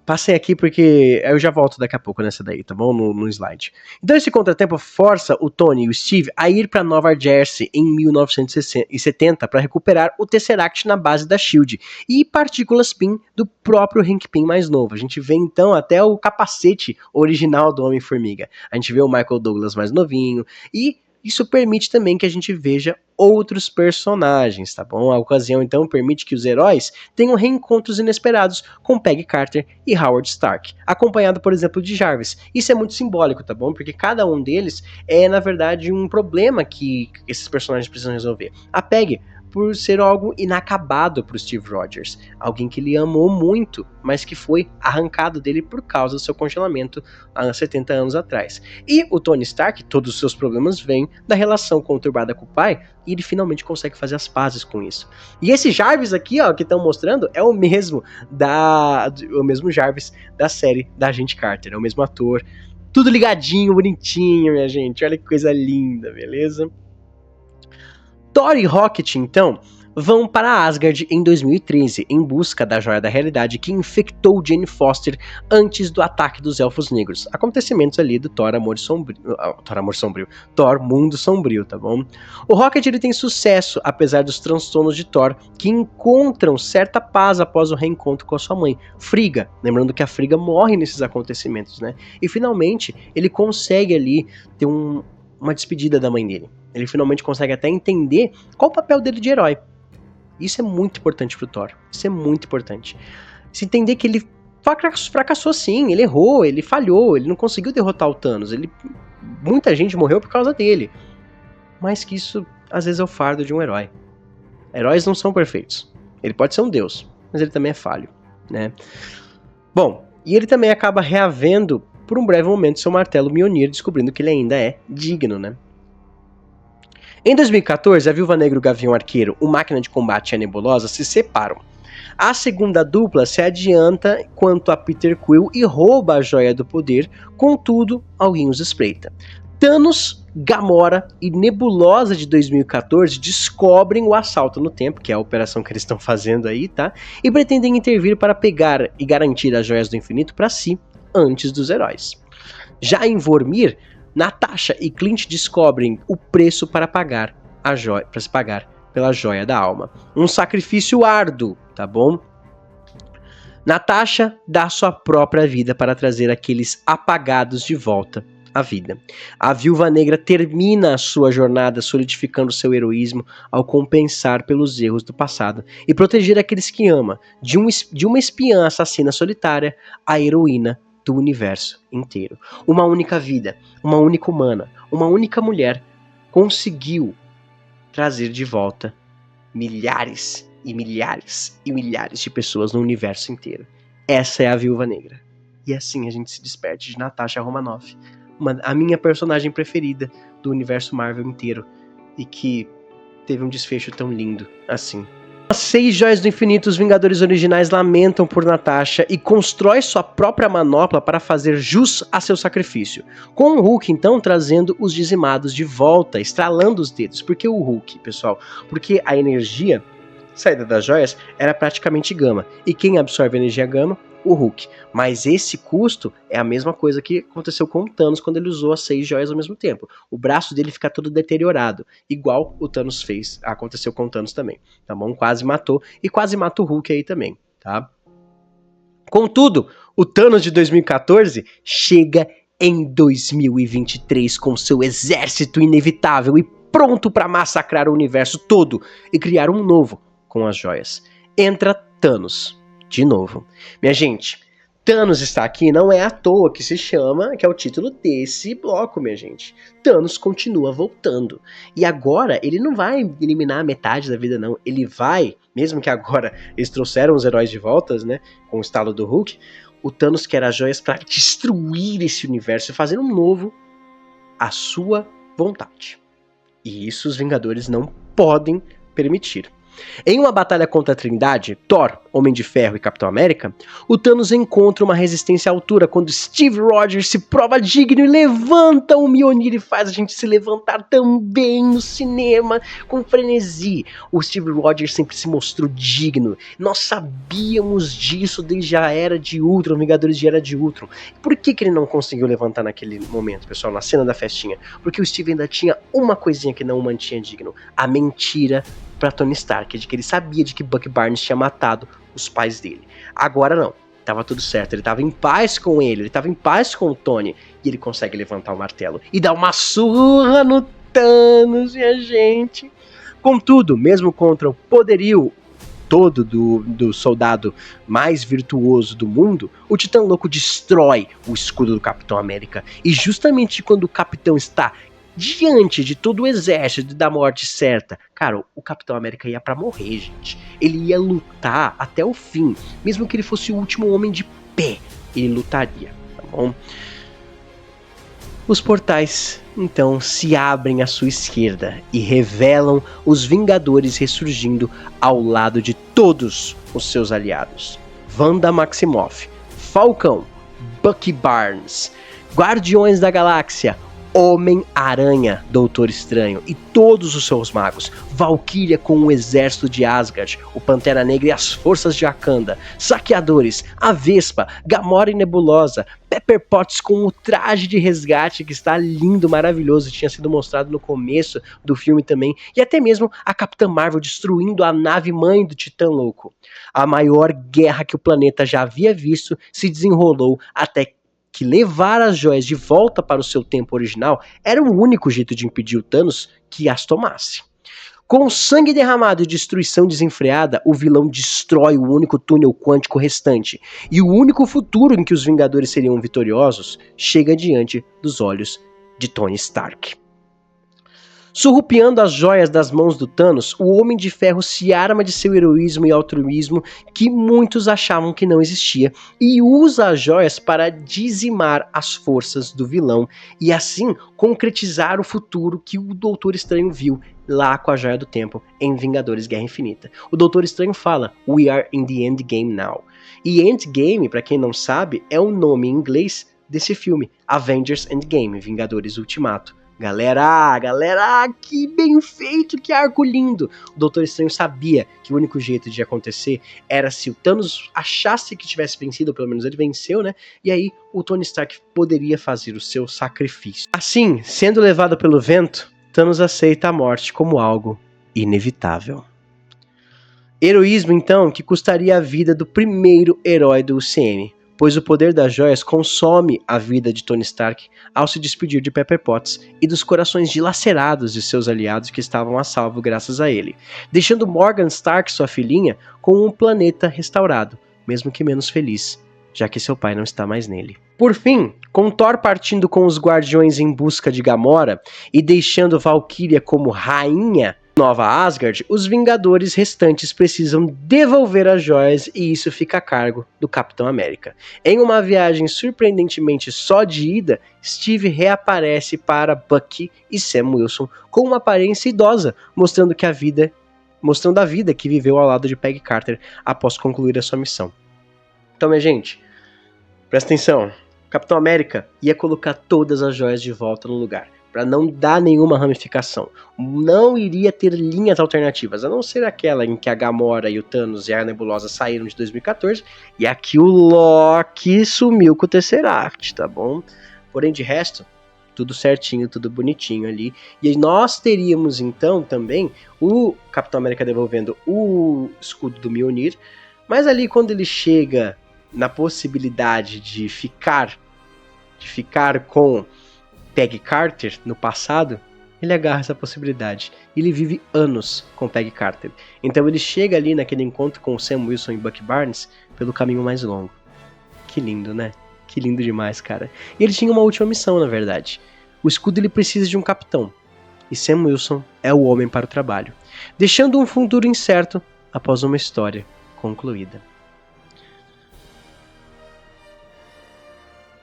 Passei aqui porque eu já volto daqui a pouco nessa daí, tá bom? No slide. Então esse contratempo força o Tony e o Steve a ir para Nova Jersey em 1970 para recuperar o Tesseract na base da S.H.I.E.L.D. e partículas PIN do próprio Hank Pym mais novo. A gente vê então até o capacete original do Homem-Formiga. A gente vê o Michael Douglas mais novinho e isso permite também que a gente veja outros personagens, tá bom? A ocasião, então, permite que os heróis tenham reencontros inesperados com Peggy Carter e Howard Stark, acompanhado, por exemplo, de Jarvis. Isso é muito simbólico, tá bom? Porque cada um deles é, na verdade, um problema que esses personagens precisam resolver. A Peggy, por ser algo inacabado para o Steve Rogers, alguém que ele amou muito, mas que foi arrancado dele por causa do seu congelamento há 70 anos atrás. E o Tony Stark, todos os seus problemas vêm da relação conturbada com o pai, e ele finalmente consegue fazer as pazes com isso. E esse Jarvis aqui, ó, que estão mostrando, é o mesmo Jarvis da série da Agente Carter, é o mesmo ator, tudo ligadinho, bonitinho, minha gente, olha que coisa linda, beleza? Thor e Rocket, então, vão para Asgard em 2013 em busca da Joia da Realidade que infectou Jane Foster antes do ataque dos Elfos Negros. Acontecimentos ali do Thor Amor Sombrio, Thor Mundo Sombrio, tá bom? O Rocket ele tem sucesso apesar dos transtornos de Thor, que encontram certa paz após o reencontro com a sua mãe, Frigga. Lembrando que a Frigga morre nesses acontecimentos, né? E finalmente ele consegue ali ter uma despedida da mãe dele. Ele finalmente consegue até entender qual o papel dele de herói. Isso é muito importante pro Thor. Isso é muito importante. Se entender que ele fracassou sim, ele errou, ele falhou, ele não conseguiu derrotar o Thanos. Muita gente morreu por causa dele. Mas que isso, às vezes, é o fardo de um herói. Heróis não são perfeitos. Ele pode ser um deus, mas ele também é falho, né? Bom, e ele também acaba reavendo, por um breve momento, seu martelo Mjolnir, descobrindo que ele ainda é digno, né? Em 2014, a Viúva Negra, o Gavião Arqueiro, o Máquina de Combate e a Nebulosa se separam. A segunda dupla se adianta quanto a Peter Quill e rouba a Joia do Poder, contudo, alguém os espreita. Thanos, Gamora e Nebulosa de 2014 descobrem o assalto no tempo, que é a operação que eles estão fazendo aí, tá? E pretendem intervir para pegar e garantir as Joias do Infinito para si, antes dos heróis. Já em Vormir, Natasha e Clint descobrem o preço para pagar a joia, para se pagar pela Joia da Alma. Um sacrifício árduo, tá bom? Natasha dá sua própria vida para trazer aqueles apagados de volta à vida. A Viúva Negra termina a sua jornada solidificando seu heroísmo ao compensar pelos erros do passado e proteger aqueles que ama, de uma espiã assassina solitária, a heroína do universo inteiro. Uma única vida, uma única humana, uma única mulher conseguiu trazer de volta milhares e milhares e milhares de pessoas no universo inteiro. Essa é a Viúva Negra. E assim a gente se despede de Natasha Romanoff, a minha personagem preferida do universo Marvel inteiro e que teve um desfecho tão lindo assim. As 6 Joias do Infinito, os Vingadores originais lamentam por Natasha e constrói sua própria manopla para fazer jus a seu sacrifício. Com o Hulk, então, trazendo os dizimados de volta, estralando os dedos. Por que o Hulk, pessoal? Porque a energia saída das joias era praticamente gama. E quem absorve a energia gama? O Hulk. Mas esse custo é a mesma coisa que aconteceu com o Thanos quando ele usou as 6 joias ao mesmo tempo. O braço dele fica todo deteriorado, igual o Thanos fez, aconteceu com o Thanos também, tá bom? Quase matou, e quase mata o Hulk aí também, tá? Contudo, o Thanos de 2014 chega em 2023 com seu exército inevitável e pronto para massacrar o universo todo e criar um novo com as joias. Entra Thanos. De novo. Minha gente, Thanos está aqui não é à toa que se chama, que é o título desse bloco, minha gente. Thanos continua voltando. E agora ele não vai eliminar metade da vida, não. Ele vai, mesmo que agora eles trouxeram os heróis de voltas, né, com o estalo do Hulk, o Thanos quer as joias para destruir esse universo e fazer um novo à sua vontade. E isso os Vingadores não podem permitir. Em uma batalha contra a Trindade, Thor, Homem de Ferro e Capitão América, o Thanos encontra uma resistência à altura quando Steve Rogers se prova digno e levanta o Mjolnir e faz a gente se levantar também no cinema com frenesi. O Steve Rogers sempre se mostrou digno. Nós sabíamos disso desde a Era de Ultron, Vingadores de Era de Ultron. Por que ele não conseguiu levantar naquele momento, pessoal, na cena da festinha? Porque o Steve ainda tinha uma coisinha que não o mantinha digno: a mentira para Tony Stark, de que ele sabia de que Bucky Barnes tinha matado os pais dele. Agora não, tava tudo certo, ele tava em paz com ele tava em paz com o Tony, e ele consegue levantar o martelo e dar uma surra no Thanos, minha gente. Contudo, mesmo contra o poderio todo do soldado mais virtuoso do mundo, o Titã Louco destrói o escudo do Capitão América, e justamente quando o Capitão está diante de todo o exército da morte certa, cara, o Capitão América ia pra morrer, gente. Ele ia lutar até o fim. Mesmo que ele fosse o último homem de pé, ele lutaria, tá bom? Os portais, então, se abrem à sua esquerda e revelam os Vingadores ressurgindo ao lado de todos os seus aliados. Wanda Maximoff, Falcão, Bucky Barnes, Guardiões da Galáxia, Homem-Aranha, Doutor Estranho e todos os seus magos, Valkyria com o exército de Asgard, o Pantera Negra e as forças de Wakanda, Saqueadores, a Vespa, Gamora e Nebulosa, Pepper Potts com o traje de resgate que está lindo, maravilhoso, tinha sido mostrado no começo do filme também, e até mesmo a Capitã Marvel destruindo a nave mãe do Titã Louco. A maior guerra que o planeta já havia visto se desenrolou até que levar as joias de volta para o seu tempo original era o único jeito de impedir o Thanos que as tomasse. Com sangue derramado e destruição desenfreada, o vilão destrói o único túnel quântico restante, e o único futuro em que os Vingadores seriam vitoriosos chega diante dos olhos de Tony Stark. Surrupiando as joias das mãos do Thanos, o Homem de Ferro se arma de seu heroísmo e altruísmo que muitos achavam que não existia e usa as joias para dizimar as forças do vilão e assim concretizar o futuro que o Doutor Estranho viu lá com a Joia do Tempo em Vingadores Guerra Infinita. O Doutor Estranho fala, "We are in the endgame now." E Endgame, para quem não sabe, é o nome em inglês desse filme, Avengers Endgame, Vingadores Ultimato. Galera, que bem feito, que arco lindo! O Doutor Estranho sabia que o único jeito de acontecer era se o Thanos achasse que tivesse vencido, ou pelo menos ele venceu, né? E aí o Tony Stark poderia fazer o seu sacrifício. Assim, sendo levado pelo vento, Thanos aceita a morte como algo inevitável. Heroísmo, então, que custaria a vida do primeiro herói do UCM, pois o poder das joias consome a vida de Tony Stark ao se despedir de Pepper Potts e dos corações dilacerados de seus aliados que estavam a salvo graças a ele, deixando Morgan Stark, sua filhinha, com um planeta restaurado, mesmo que menos feliz, já que seu pai não está mais nele. Por fim, com Thor partindo com os Guardiões em busca de Gamora e deixando Valkyria como rainha Nova Asgard, os Vingadores restantes precisam devolver as joias e isso fica a cargo do Capitão América. Em uma viagem surpreendentemente só de ida, Steve reaparece para Bucky e Sam Wilson com uma aparência idosa, mostrando a vida que viveu ao lado de Peggy Carter após concluir a sua missão. Então, minha gente, presta atenção. Capitão América ia colocar todas as joias de volta no lugar, para não dar nenhuma ramificação. Não iria ter linhas alternativas, a não ser aquela em que a Gamora e o Thanos e a Nebulosa saíram de 2014, e aqui o Loki sumiu com o Tesseract, tá bom? Porém, de resto, tudo certinho, tudo bonitinho ali. E nós teríamos, então, também o Capitão América devolvendo o escudo do Mjolnir, mas ali quando ele chega na possibilidade de ficar com Peggy Carter no passado, ele agarra essa possibilidade. Ele vive anos com Peggy Carter. Então ele chega ali naquele encontro com Sam Wilson e Bucky Barnes pelo caminho mais longo. Que lindo, né? Que lindo demais, cara. E ele tinha uma última missão, na verdade. O escudo ele precisa de um capitão. E Sam Wilson é o homem para o trabalho. Deixando um futuro incerto após uma história concluída.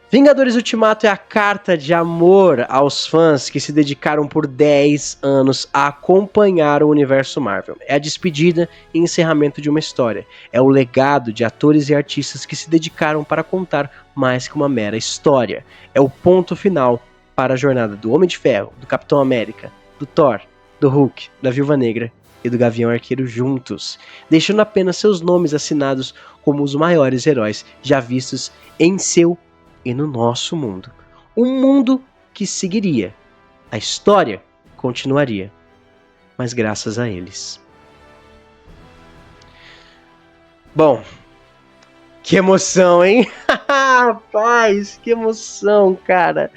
Vingadores Ultimato é a carta de amor aos fãs que se dedicaram por 10 anos a acompanhar o universo Marvel. É a despedida e encerramento de uma história. É o legado de atores e artistas que se dedicaram para contar mais que uma mera história. É o ponto final para a jornada do Homem de Ferro, do Capitão América, do Thor, do Hulk, da Viúva Negra e do Gavião Arqueiro juntos, deixando apenas seus nomes assinados como os maiores heróis já vistos em seu e no nosso mundo. Um mundo que seguiria. A história continuaria. Mas graças a eles. Bom, que emoção, hein? Rapaz, que emoção, cara.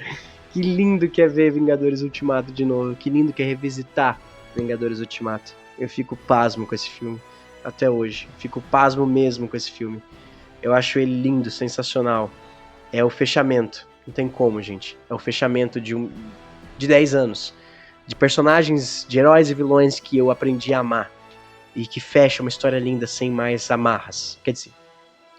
Que lindo que é ver Vingadores Ultimato de novo. Que lindo que é revisitar Vingadores Ultimato. Eu fico pasmo com esse filme. Até hoje. Fico pasmo mesmo com esse filme. Eu acho ele lindo, sensacional. É o fechamento, não tem como, gente. É o fechamento de 10 anos. De personagens, de heróis e vilões que eu aprendi a amar. E que fecha uma história linda sem mais amarras. Quer dizer,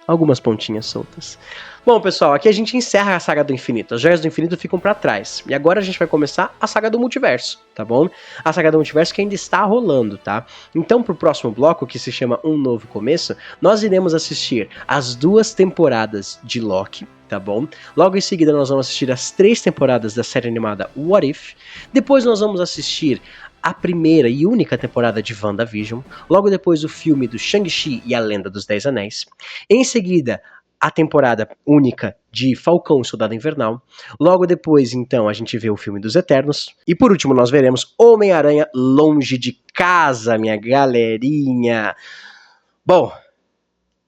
algumas pontinhas soltas. Bom, pessoal, aqui a gente encerra a saga do infinito. As joias do infinito ficam pra trás. E agora a gente vai começar a saga do multiverso, tá bom? A saga do multiverso que ainda está rolando, tá? Então, pro próximo bloco, que se chama Um Novo Começo, nós iremos assistir as 2 temporadas de Loki, tá bom? Logo em seguida nós vamos assistir as 3 temporadas da série animada What If. Depois nós vamos assistir a primeira e única temporada de WandaVision. Logo depois o filme do Shang-Chi e a Lenda dos 10 Anéis. Em seguida, a temporada única de Falcão e Soldado Invernal. Logo depois, então, a gente vê o filme dos Eternos. E por último, nós veremos Homem-Aranha Longe de Casa, minha galerinha. Bom,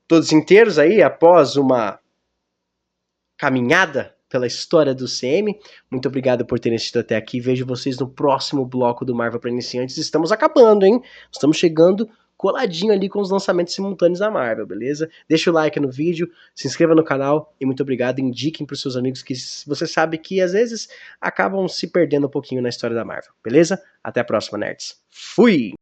todos inteiros aí, após uma caminhada pela história do CM. Muito obrigado por terem assistido até aqui. Vejo vocês no próximo bloco do Marvel para Iniciantes. Estamos acabando, hein? Estamos chegando coladinho ali com os lançamentos simultâneos da Marvel, beleza? Deixa o like no vídeo, se inscreva no canal e muito obrigado. Indiquem para os seus amigos que você sabe que às vezes acabam se perdendo um pouquinho na história da Marvel, beleza? Até a próxima, nerds. Fui!